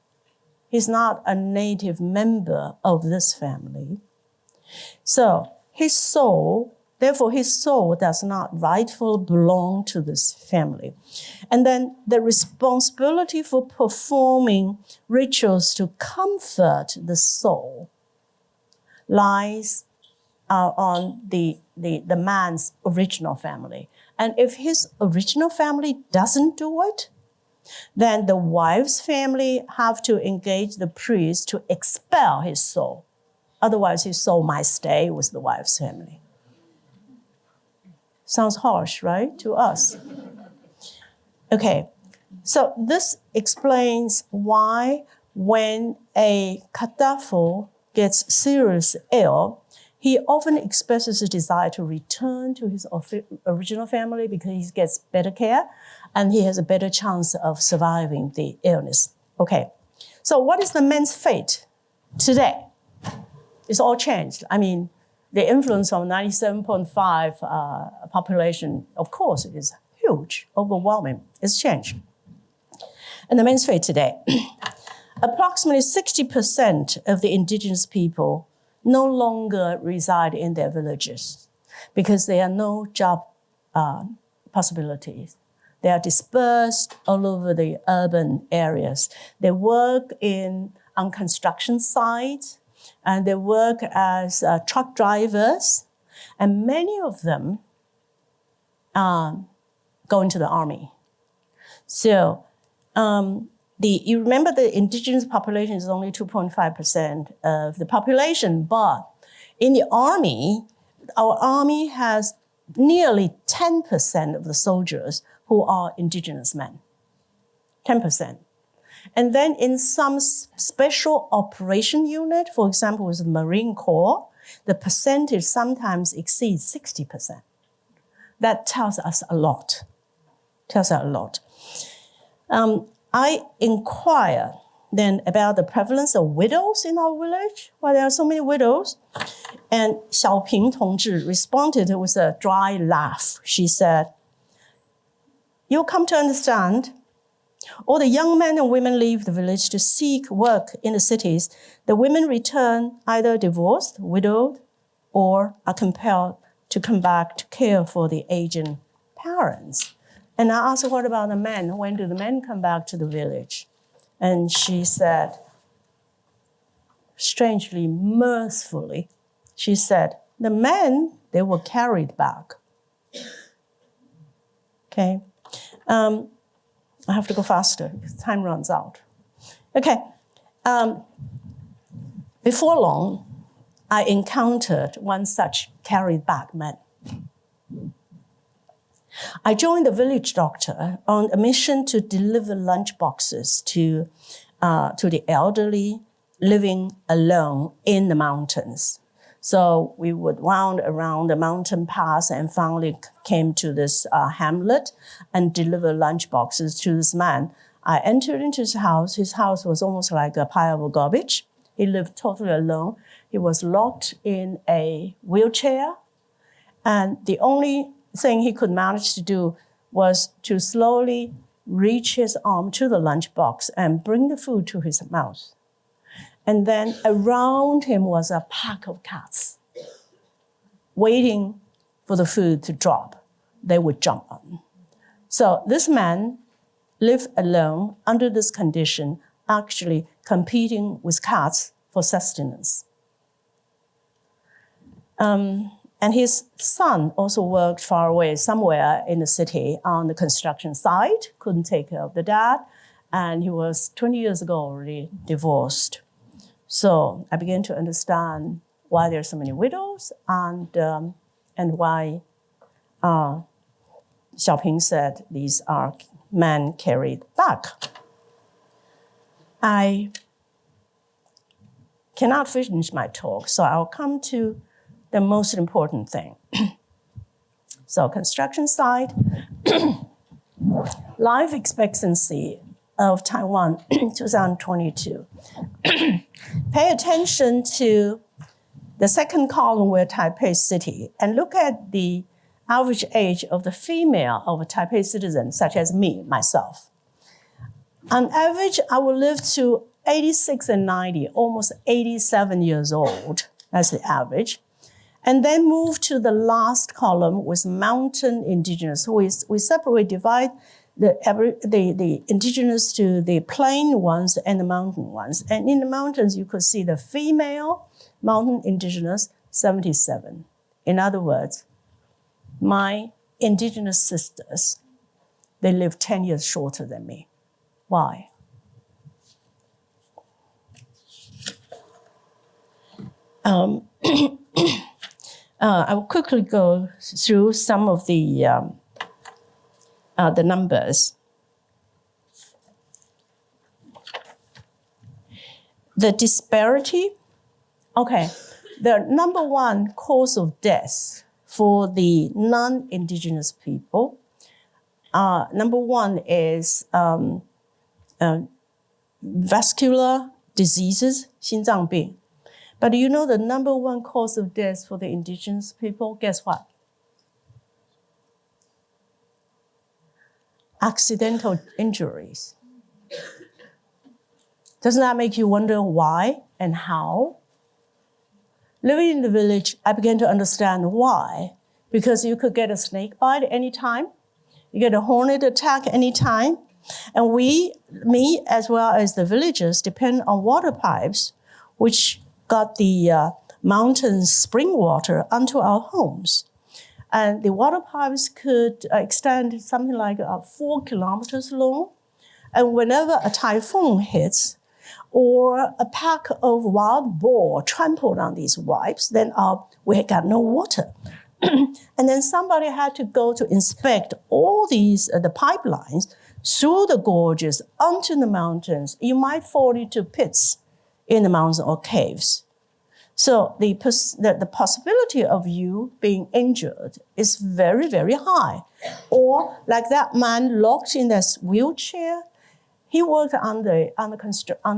He's not a native member of this family. So therefore his soul does not rightfully belong to this family. And then the responsibility for performing rituals to comfort the soul lies on the man's original family. And if his original family doesn't do it, then the wife's family have to engage the priest to expel his soul. Otherwise, his soul might stay with the wife's family. Sounds harsh, right, to us? Okay, So this explains why when a Kaddafi gets seriously ill, he often expresses a desire to return to his original family because he gets better care and he has a better chance of surviving the illness. Okay, so what is the man's fate today? It's all changed. I mean, the influence of 97.5 population, of course, is huge, overwhelming. It's changed. And the man's fate today. Approximately 60% of the indigenous people no longer reside in their villages because there are no job possibilities. They are dispersed all over the urban areas. They work on construction sites, and they work as truck drivers, and many of them go into the army. So you remember the indigenous population is only 2.5% of the population, but in the army, our army has nearly 10% of the soldiers who are indigenous men, 10%. And then in some special operation unit, for example, with the Marine Corps, the percentage sometimes exceeds 60%. That tells us a lot. I inquire then about the prevalence of widows in our village. Why there are so many widows? And Xiaoping 同志 responded with a dry laugh. She said, "You'll come to understand, all the young men and women leave the village to seek work in the cities. The women return either divorced, widowed, or are compelled to come back to care for the aging parents." And I asked her, what about the men? When do the men come back to the village? And she said, strangely, mirthfully, she said, the men, they were carried back. Okay. I have to go faster because time runs out. Okay. Before long, I encountered one such carried back man. I joined the village doctor on a mission to deliver lunch boxes to the elderly living alone in the mountains. So we would round around the mountain pass and finally came to this hamlet and deliver lunch boxes to this man. I entered into his house. His house was almost like a pile of garbage. He lived totally alone. He was locked in a wheelchair. And the only thing he could manage to do was to slowly reach his arm to the lunchbox and bring the food to his mouth. And then around him was a pack of cats waiting for the food to drop. They would jump on. So this man lived alone under this condition, actually competing with cats for sustenance. And his son also worked far away, somewhere in the city on the construction site, couldn't take care of the dad, and he was 20 years ago already divorced. So I began to understand why there are so many widows and why Xiaoping said these are men carried back. I cannot finish my talk, so I'll come to the most important thing. So construction site, life expectancy of Taiwan 2022. Pay attention to the second column where Taipei City and look at the average age of the female of a Taipei citizen, such as me, myself. On average, I will live to 86 and 90, almost 87 years old. That's the average. And then move to the last column with mountain indigenous. We divide the indigenous to the plain ones and the mountain ones. And in the mountains, you could see the female mountain indigenous, 77. In other words, my indigenous sisters, they live 10 years shorter than me. Why? I will quickly go through some of the numbers. the disparity, okay, the number one cause of death for the non-indigenous people, number one is vascular diseases, 心脏病. But you know the number one cause of death for the indigenous people? Guess what? Accidental injuries. Doesn't that make you wonder why and how? Living in the village, I began to understand why. Because you could get a snake bite anytime. You get a hornet attack anytime. And me as well as the villagers, depend on water pipes, which got the mountain spring water onto our homes. And the water pipes could extend something like 4 kilometers long. And whenever a typhoon hits, or a pack of wild boar trampled on these pipes, then we got no water. And then somebody had to go to inspect all these, the pipelines through the gorges onto the mountains. You might fall into pits in the mountains or caves. So the possibility of you being injured is very, very high. Or like that man locked in this wheelchair, he worked on the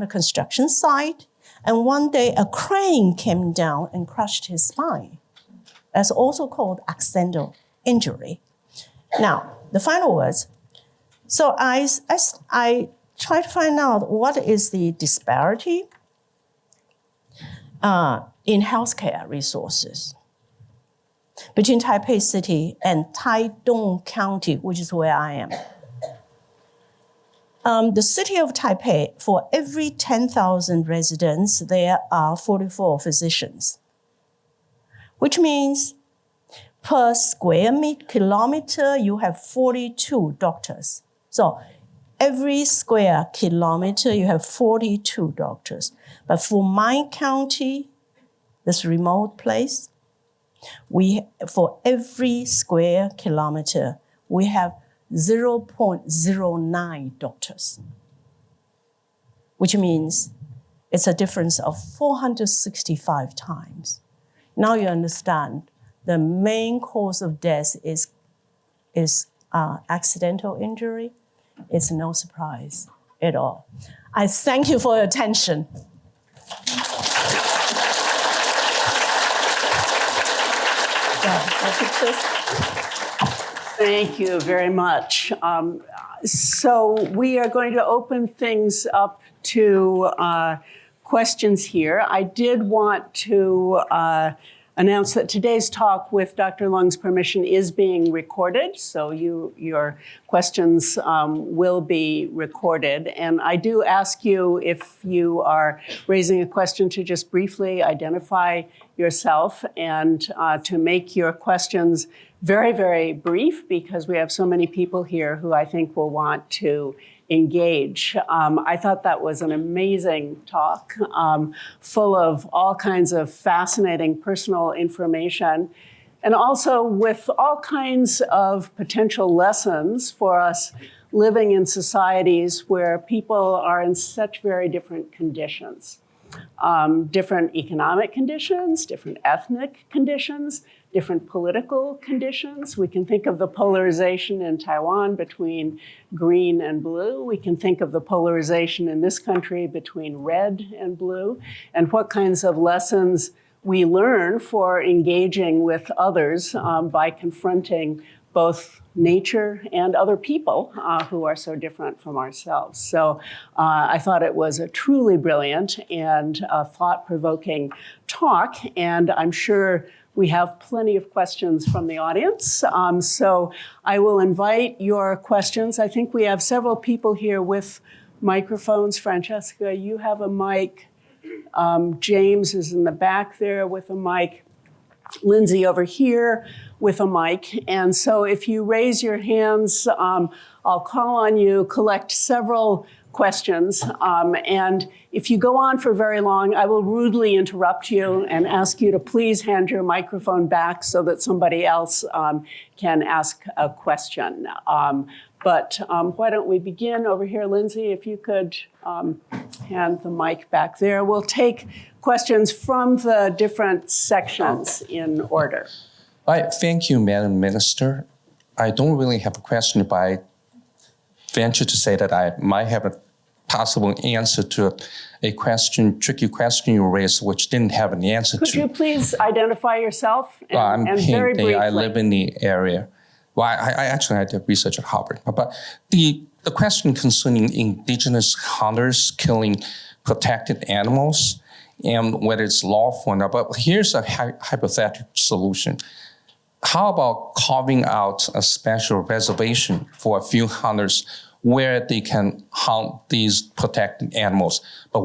construction site, and one day a crane came down and crushed his spine. That's also called accidental injury. Now, the final words. So I try to find out what is the disparity in healthcare resources between Taipei City and Taidong County, which is where I am. The city of Taipei, for every 10,000 residents, there are 44 physicians, which means per square kilometer, you have 42 doctors. So every square kilometer, you have 42 doctors. But for my county, this remote place, for every square kilometer, we have 0.09 doctors, which means it's a difference of 465 times. Now you understand the main cause of death is accidental injury. It's no surprise at all. I thank you for your attention. Thank you very much. So we are going to open things up to questions here. I did want to announce that today's talk, with Dr. Leung's permission, is being recorded. So your questions will be recorded. And I do ask you, if you are raising a question, to just briefly identify yourself and to make your questions very, very brief, because we have so many people here who I think will want to engage. I thought that was an amazing talk, full of all kinds of fascinating personal information, and also with all kinds of potential lessons for us living in societies where people are in such very different conditions. Different economic conditions, different ethnic conditions, different political conditions. We can think of the polarization in Taiwan between green and blue. We can think of the polarization in this country between red and blue, and what kinds of lessons we learn for engaging with others by confronting both nature and other people who are so different from ourselves. So I thought it was a truly brilliant and thought-provoking talk, and I'm sure we have plenty of questions from the audience. So I will invite your questions. I think we have several people here with microphones. Francesca, you have a mic. James is in the back there with a mic. Lindsay over here with a mic. And so if you raise your hands, I'll call on you, collect several questions. And if you go on for very long, I will rudely interrupt you and ask you to please hand your microphone back so that somebody else can ask a question. But why don't we begin over here, Lindsay, if you could hand the mic back there. We'll take questions from the different sections in order. Right. Thank you, Madam Minister. I don't really have a question, but I venture to say that I might have a possible answer to a tricky question you raised, which didn't have an answer Could to. you please identify yourself I'm and Ping very Day. briefly? I live in the area. Well, I did research at Harvard. But the question concerning indigenous hunters killing protected animals and whether it's lawful or not. But here's a hypothetical solution. How about carving out a special reservation for a few hunters where they can hunt these protected animals, but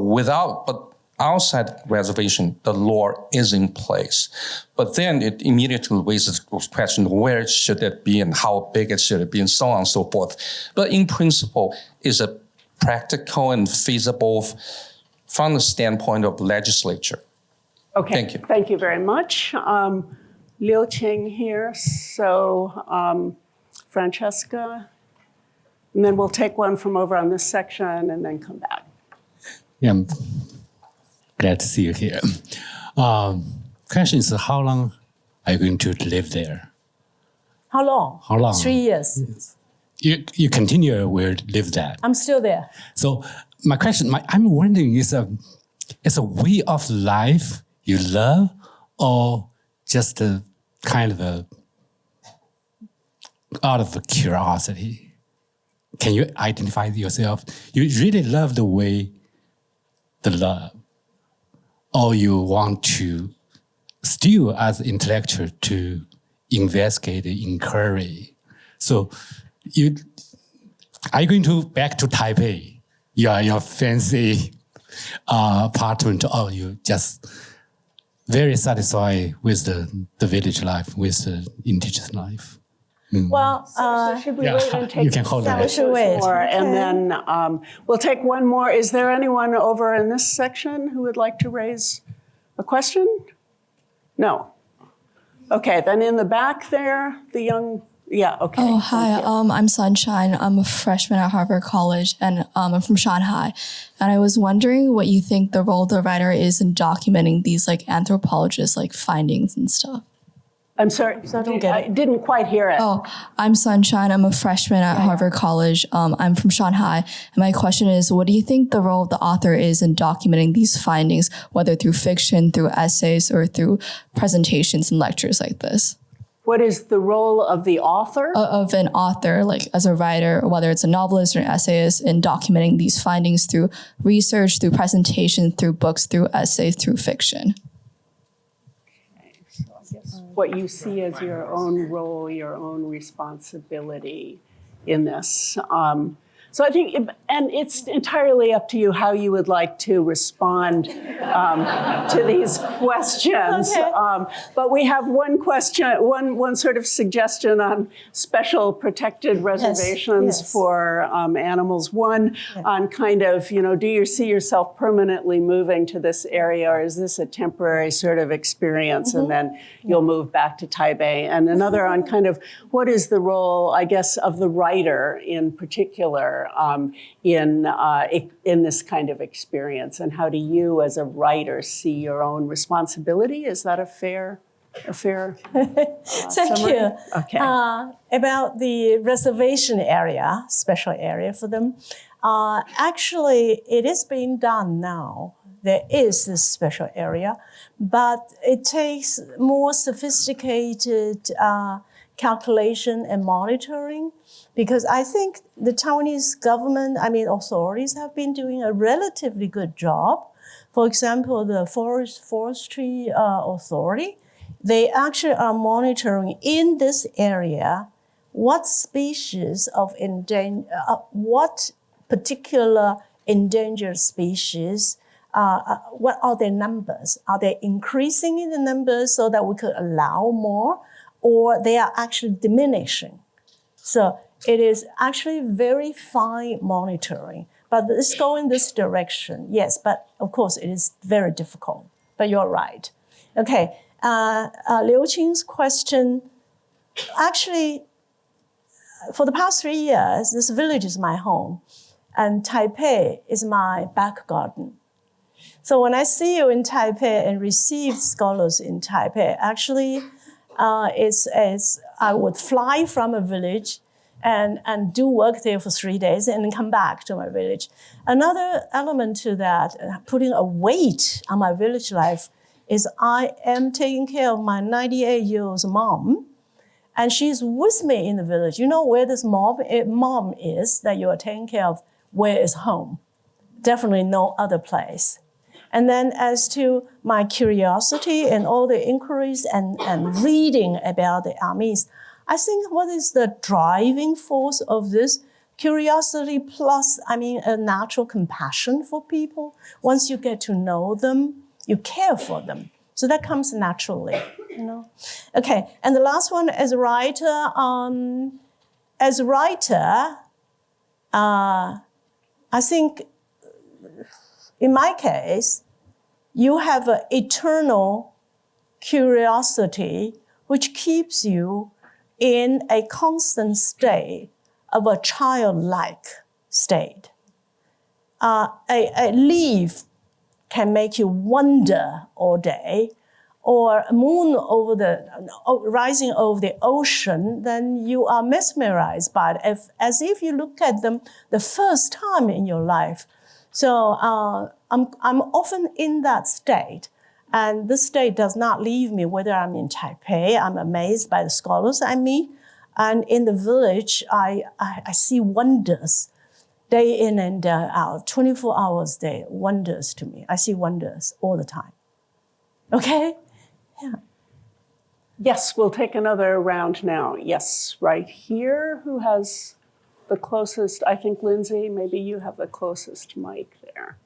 outside the reservation, the law is in place. But then it immediately raises the question, where should it be and how big it should be and so on and so forth. But in principle, is it practical and feasible from the standpoint of legislature? Okay, Thank you. Thank you very much. Liu Qing here, so Francesca, and then we'll take one from over on this section and then come back. Yeah, I'm glad to see you here. Question is, how long are you going to live there? How long? How long? 3 years. You continue will live there. I'm still there. So my question, I'm wondering, is a way of life you love, or just a kind of out of curiosity? Can you identify yourself? You really love the way the love, or you want to still as intellectual to investigate, encourage. So are you going to back to Taipei? Your fancy apartment, or you just very satisfied with the village life, with the indigenous life? Well, Should we Yeah, wait and take you can hold Yeah, it. we should wait. more, and Okay. then we'll take one more. Is there anyone over in this section who would like to raise a question? No. Okay, then in the back there, the young, yeah, okay. Oh, hi. I'm Sunshine. I'm a freshman at Harvard College, and I'm from Shanghai. And I was wondering what you think the role of the writer is in documenting these like anthropologists like findings and stuff. I'm sorry, I don't get I it. didn't quite hear it. Oh, I'm Sunshine. I'm a freshman at Harvard College. I'm from Shanghai. And my question is, what do you think the role of the author is in documenting these findings, whether through fiction, through essays, or through presentations and lectures like this? What is the role of the author? Of an author, like as a writer, whether it's a novelist or an essayist, in documenting these findings through research, through presentation, through books, through essays, through fiction? What you see as your own role, your own responsibility in this. So I think, and it's entirely up to you how you would like to respond to these questions. Okay. But we have one question, one sort of suggestion on special protected reservations yes. for animals. One on kind of, do you see yourself permanently moving to this area, or is this a temporary sort of experience and then you'll move back to Taipei? And another on kind of what is the role, I guess, of the writer in particular in this kind of experience, and how do you as a writer see your own responsibility? Is that a fair Thank summary? you. Okay. About the reservation area, special area for them, actually it is being done now. There is this special area, but it takes more sophisticated calculation and monitoring, because I think the Taiwanese government, authorities have been doing a relatively good job. For example, the Forestry Authority, they actually are monitoring in this area what species of what particular endangered species, what are their numbers? Are they increasing in the numbers so that we could allow more, or they are actually diminishing? So it is actually very fine monitoring, but it's going this direction, yes, but of course it is very difficult, but you're right. Okay, Liu Qing's question, actually, for the past 3 years, this village is my home, and Taipei is my back garden. So when I see you in Taipei and receive scholars in Taipei, actually, it's as I would fly from a village and do work there for 3 days and then come back to my village. Another element to that, putting a weight on my village life, is I am taking care of my 98-year-old mom, and she's with me in the village. You know where this mom is that you are taking care of, where is home? Definitely no other place. And then as to my curiosity and all the inquiries and reading about the armies, I think what is the driving force of this? Curiosity plus, a natural compassion for people. Once you get to know them, you care for them. So that comes naturally, you know. Okay, and the last one, as a writer, I think in my case, you have an eternal curiosity which keeps you in a constant state of a childlike state. A leaf can make you wonder all day, or a moon rising over the ocean, then you are mesmerized by it, as if you look at them the first time in your life. So I'm often in that state. And this state does not leave me, whether I'm in Taipei, I'm amazed by the scholars I meet. And in the village, I see wonders day in and day out, 24 hours a day, wonders to me. I see wonders all the time. Okay? Yeah. Yes, we'll take another round now. Yes, right here. Who has the closest? I think, Lindsay, maybe you have the closest mic there.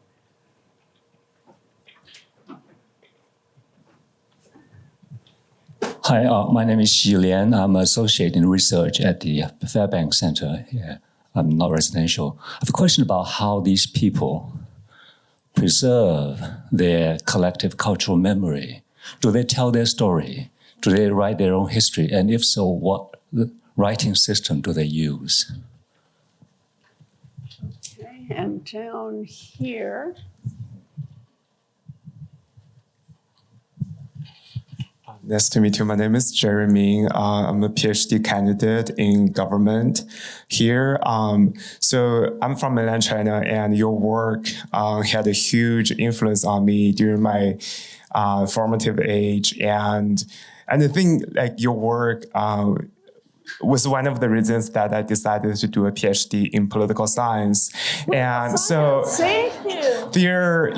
Hi, my name is Xi Lian. I'm an associate in research at the Fairbanks Center here. I'm not residential. I have a question about how these people preserve their collective cultural memory. Do they tell their story? Do they write their own history? And if so, what writing system do they use? Okay, and down here. Nice to meet you. My name is Jeremy. I'm a PhD candidate in government here. So I'm from mainland China, and your work had a huge influence on me during my formative age. And I think your work was one of the reasons that I decided to do a PhD in political science. And so Thank you. there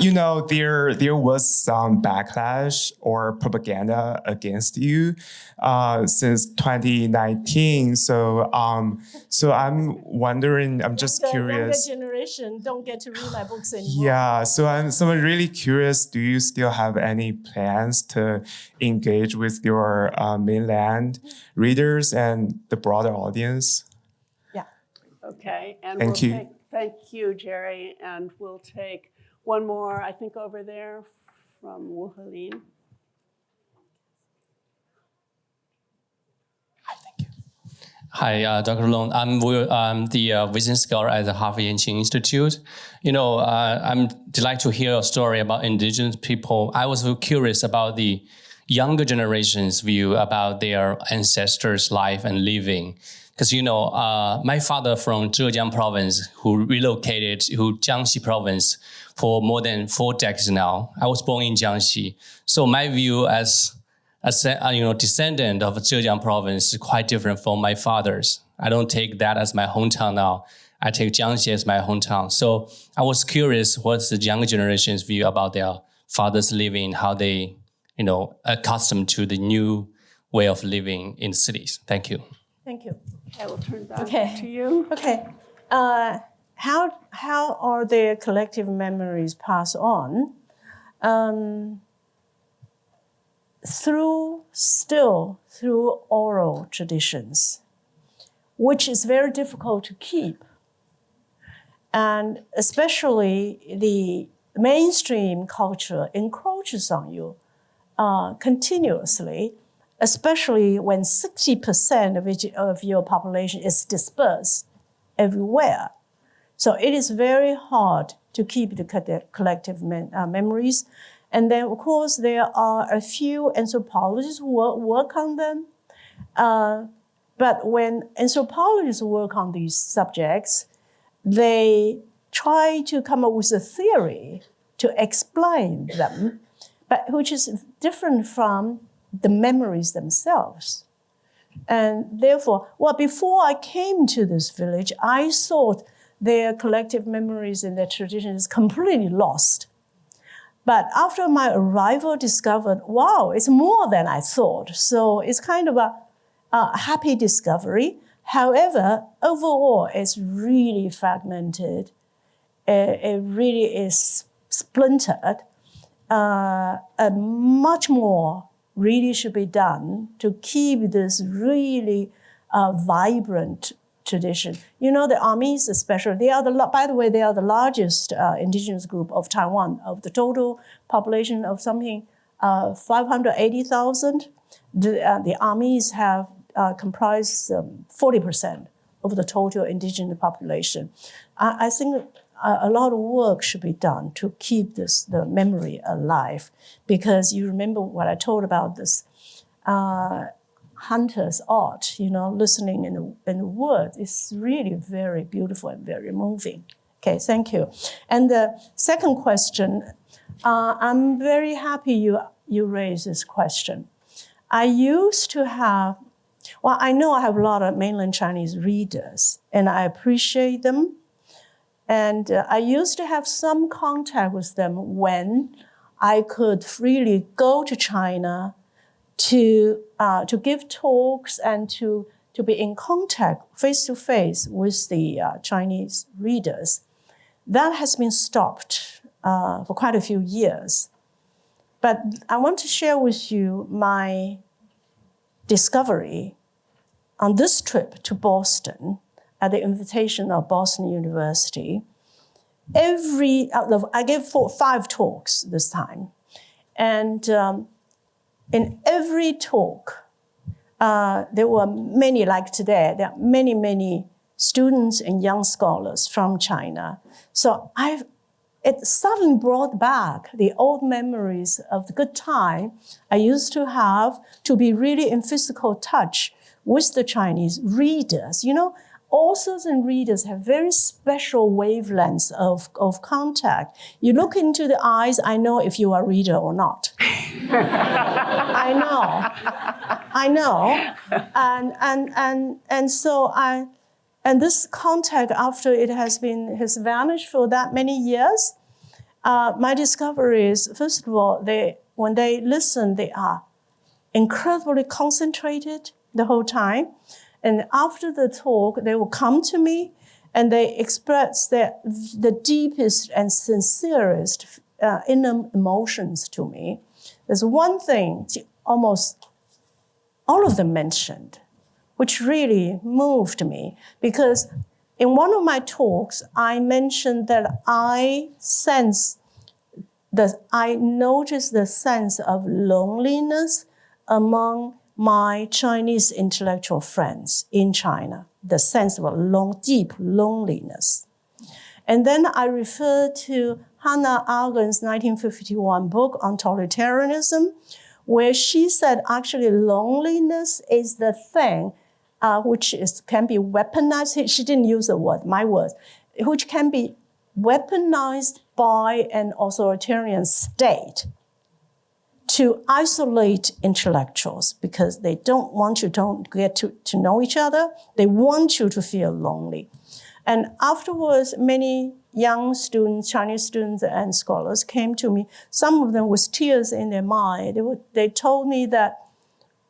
was some backlash or propaganda against you since 2019. So I'm wondering, I'm just curious. Younger generation don't get to read my books anymore. Yeah, so I'm really curious. Do you still have any plans to engage with your mainland readers and the broader audience? Yeah. Okay, and Thank you. Thank you, Jerry. And we'll take one more, I think, over there from Wu Helin. Hi, Dr. Long. I'm the visiting scholar at the Harvard Yenching Institute. I'm delighted to hear a story about indigenous people. I was curious about the younger generation's view about their ancestors' life and living. Because, my father from Zhejiang province, who relocated to Jiangxi province for more than 4 decades now. I was born in Jiangxi. So my view as descendant of Zhejiang province is quite different from my father's. I don't take that as my hometown now. I take Jiangxi as my hometown. So I was curious what's the younger generation's view about their father's living, how they, accustomed to the new way of living in cities. Thank you. Thank you. I will turn back Okay. to you. Okay. How are their collective memories passed on? Through oral traditions, which is very difficult to keep. And especially the mainstream culture encroaches on you continuously. especially when 60% of your population is dispersed everywhere. So it is very hard to keep the collective memories. And then, of course, there are a few anthropologists who work on them. But when anthropologists work on these subjects, they try to come up with a theory to explain them, but which is different from the memories themselves. And therefore, before I came to this village, I thought their collective memories and their traditions completely lost. But after my arrival, discovered, wow, it's more than I thought. So it's kind of a happy discovery. However, overall, it's really fragmented. It really is splintered. Much more really should be done to keep this really vibrant tradition. You know, the Amis especially, by the way, they are the largest indigenous group of Taiwan. Of the total population of something 580,000, the Amis have comprised 40% of the total indigenous population. I think a lot of work should be done to keep the memory alive, because you remember what I told about this hunter's art, listening in the woods is really very beautiful and very moving. Okay, thank you. And the second question, I'm very happy you raised this question. I used to have, I know I have a lot of mainland Chinese readers, and I appreciate them. And I used to have some contact with them when I could freely go to China to give talks and to be in contact face-to-face with the Chinese readers. That has been stopped for quite a few years. But I want to share with you my discovery on this trip to Boston at the invitation of Boston University. I gave 5 talks this time. And in every talk, there were many, like today, there are many, many students and young scholars from China. So it suddenly brought back the old memories of the good time I used to have to be really in physical touch with the Chinese readers. Authors and readers have very special wavelengths of contact. You look into the eyes, I know if you are a reader or not. I know. And this contact, after it has vanished for that many years, my discovery is, first of all, when they listen, they are incredibly concentrated the whole time. And after the talk, they will come to me and they express the deepest and sincerest inner emotions to me. There's one thing almost all of them mentioned, which really moved me, because in one of my talks, I mentioned that I noticed the sense of loneliness among my Chinese intellectual friends in China, the sense of deep loneliness. And then I referred to Hannah Arendt's 1951 book on totalitarianism, where she said actually loneliness is the thing which can be weaponized. She didn't use the word, my words, which can be weaponized by an authoritarian state to isolate intellectuals, because they don't want you to get to know each other. They want you to feel lonely. And afterwards, many young students, Chinese students and scholars came to me, some of them with tears in their mind. They told me that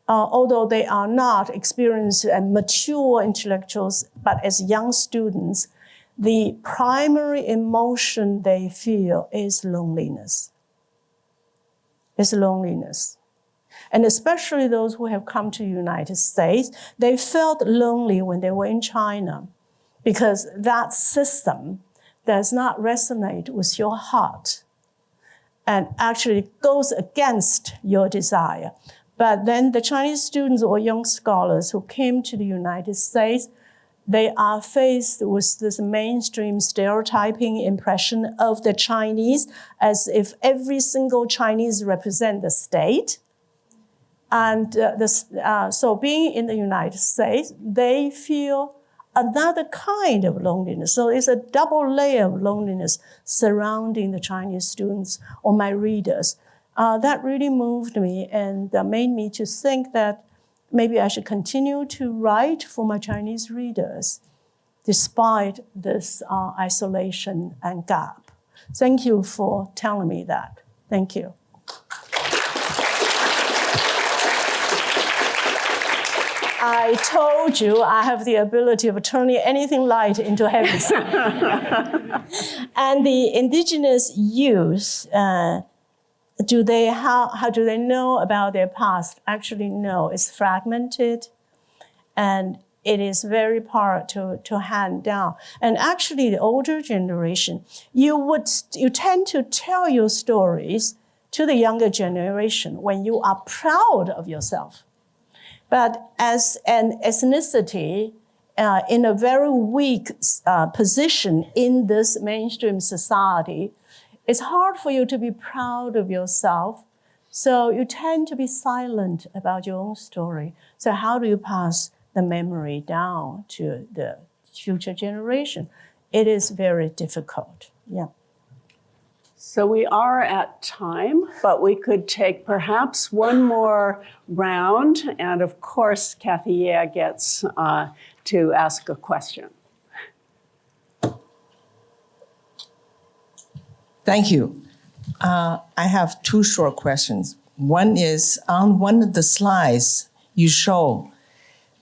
although they are not experienced and mature intellectuals, but as young students, the primary emotion they feel is loneliness. It's loneliness. And especially those who have come to the United States, they felt lonely when they were in China, because that system does not resonate with your heart and actually goes against your desire. But then the Chinese students or young scholars who came to the United States, they are faced with this mainstream stereotyping impression of the Chinese as if every single Chinese represent the state. And so being in the United States, they feel another kind of loneliness. So it's a double layer of loneliness surrounding the Chinese students or my readers. That really moved me and made me to think that maybe I should continue to write for my Chinese readers, despite this isolation and gap. Thank you for telling me that. Thank you. I told you I have the ability of turning anything light into heavy. And the indigenous youth, how do they know about their past? Actually, no, it's fragmented, and it is very hard to hand down. And actually, the older generation, you tend to tell your stories to the younger generation when you are proud of yourself. But as an ethnicity in a very weak position in this mainstream society, it's hard for you to be proud of yourself. So you tend to be silent about your own story. So how do you pass the memory down to the future generation? It is very difficult. Yeah. So we are at time, but we could take perhaps one more round. And of course, Kathy Ye gets to ask a question. Thank you. I have two short questions. One is on one of the slides you show,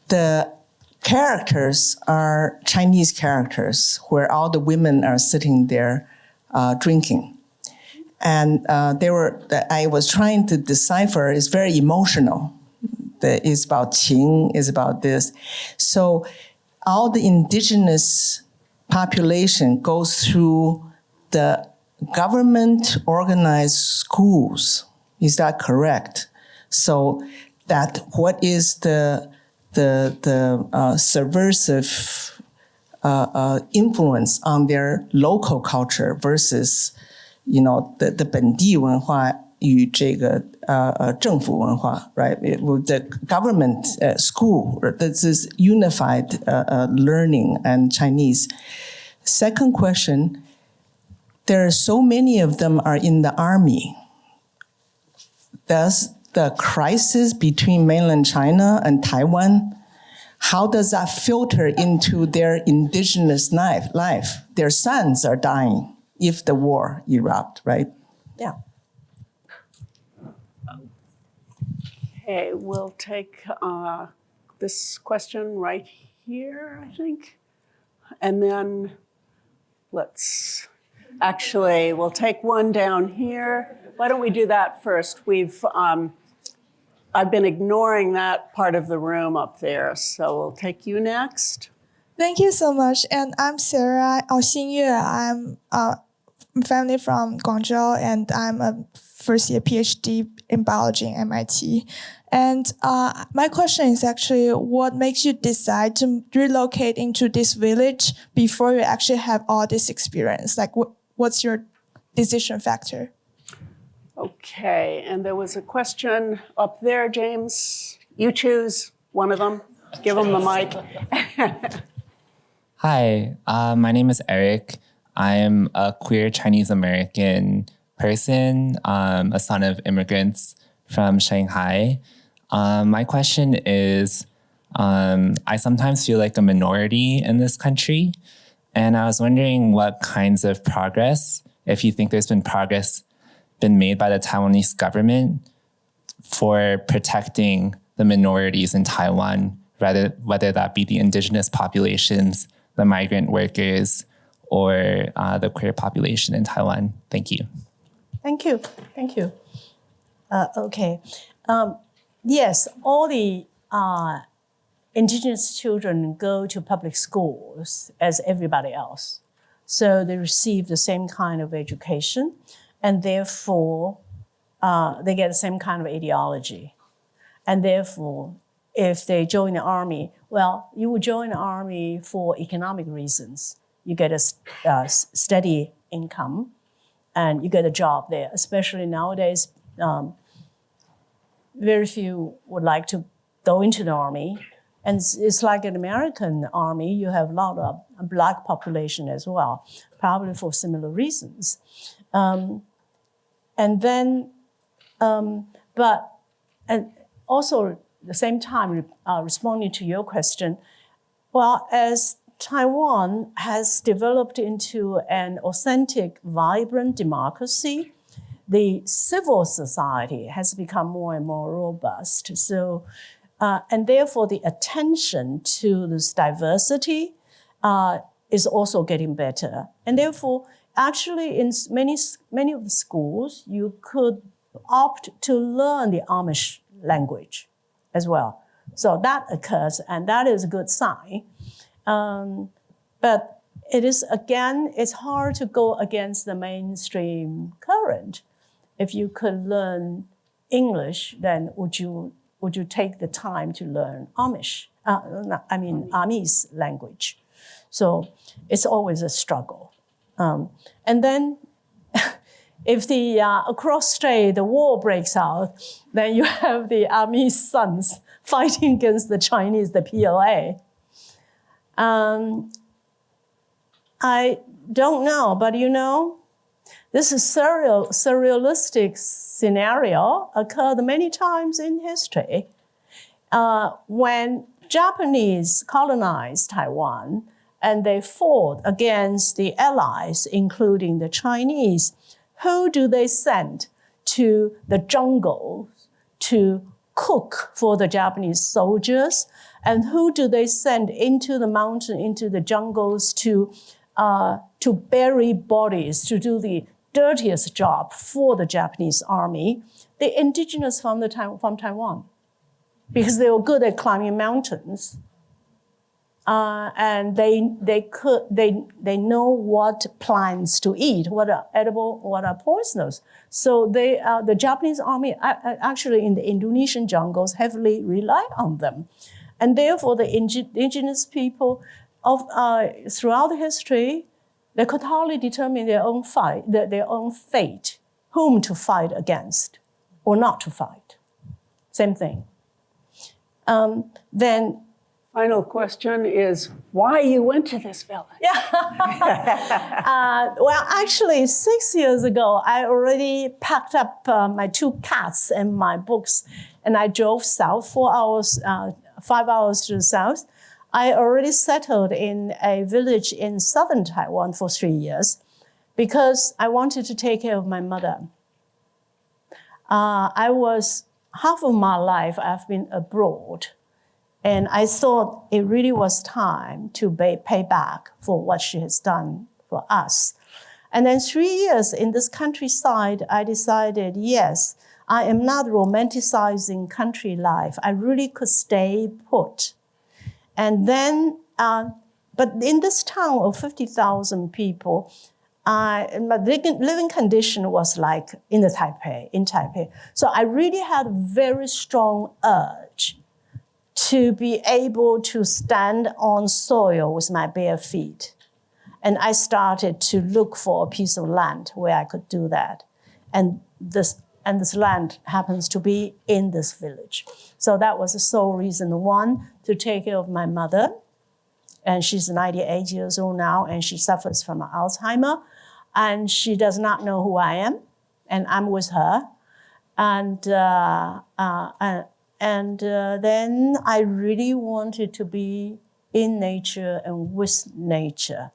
the characters are Chinese characters where all the women are sitting there drinking. And I was trying to decipher, it's very emotional. It's about Qing, it's about this. So all the indigenous population goes through the government organized schools. Is that correct? So that what is the subversive influence on their local culture versus, the 本地文化与这个政府文化, right? The government school, this is unified learning and Chinese. Second question, there are so many of them are in the army. Does the crisis between mainland China and Taiwan, how does that filter into their indigenous life? Their sons are dying if the war erupts, right? Yeah. Okay, we'll take this question right here, I think. And then we'll take one down here. Why don't we do that first? I've been ignoring that part of the room up there, so we'll take you next. Thank you so much. And I'm Sarah Xingyue. I'm family from Guangzhou, and I'm a first-year PhD in biology at MIT. And my question is actually, what makes you decide to relocate into this village before you actually have all this experience? Like, what's your decision factor? Okay, and there was a question up there, James. You choose one of them. Give them the mic. Hi, my name is Eric. I'm a queer Chinese American person, a son of immigrants from Shanghai. My question is, I sometimes feel like a minority in this country, and I was wondering what kinds of progress, if you think there's been progress been made by the Taiwanese government for protecting the minorities in Taiwan, whether that be the indigenous populations, the migrant workers, or the queer population in Taiwan. Thank you. Thank you. Thank you. Okay. Yes, all the indigenous children go to public schools as everybody else. So they receive the same kind of education, and therefore they get the same kind of ideology. And therefore, if they join the army, well, you would join the army for economic reasons. You get a steady income and you get a job there, especially nowadays. Very few would like to go into the army. And it's like an American army, you have a lot of Black population as well, probably for similar reasons. And also at the same time, responding to your question, well, as Taiwan has developed into an authentic, vibrant democracy, the civil society has become more and more robust. So, and therefore the attention to this diversity is also getting better. And therefore, actually in many of the schools, you could opt to learn the Amish language as well. So that occurs, and that is a good sign. But it is, again, it's hard to go against the mainstream current. If you could learn English, then would you take the time to learn Amish? Amis language. So it's always a struggle. And then if the across strait, the war breaks out, then you have the Amis sons fighting against the Chinese, the PLA. I don't know, but this is surrealistic scenario occurred many times in history. When Japanese colonized Taiwan and they fought against the allies, including the Chinese, who do they send to the jungle to cook for the Japanese soldiers? And who do they send into the mountain, into the jungles to bury bodies, to do the dirtiest job for the Japanese army? The indigenous from Taiwan, because they were good at climbing mountains, and they know what plants to eat, what are edible, what are poisonous. So the Japanese army actually in the Indonesian jungles heavily rely on them, and therefore the indigenous people throughout the history, they could hardly determine their own fate, whom to fight against or not to fight. Same thing. Then final question is why you went to this village. Well, actually, 6 years ago, I already packed up my 2 cats and my books, and I drove south 4 hours, 5 hours to the south. I already settled in a village in southern Taiwan for 3 years because I wanted to take care of my mother. Half of my life, I've been abroad. And I thought it really was time to pay back for what she has done for us. And then 3 years in this countryside, I decided, yes, I am not romanticizing country life. I really could stay put. And then, but in this town of 50,000 people, my living condition was like in Taipei. So I really had a very strong urge to be able to stand on soil with my bare feet. And I started to look for a piece of land where I could do that. And this land happens to be in this village. So that was the sole reason. One, to take care of my mother. And she's 98 years old now, and she suffers from Alzheimer. And she does not know who I am, and I'm with her. And then I really wanted to be in nature and with nature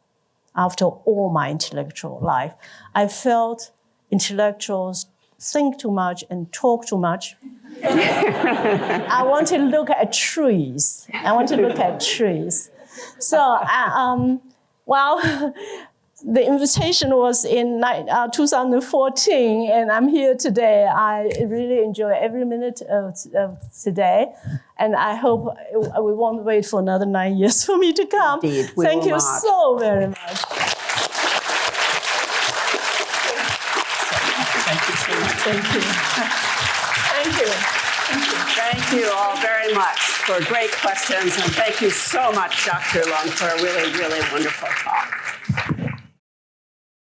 after all my intellectual life. I felt intellectuals think too much and talk too much. I want to look at trees. So, the invitation was in 2014, and I'm here today. I really enjoy every minute of today, and I hope we won't wait for another 9 years for me to come. Indeed, we Thank will you not. so very much. Thank you. Thank you all very much for great questions, and thank you so much, Dr. Leung, for a really, really wonderful talk.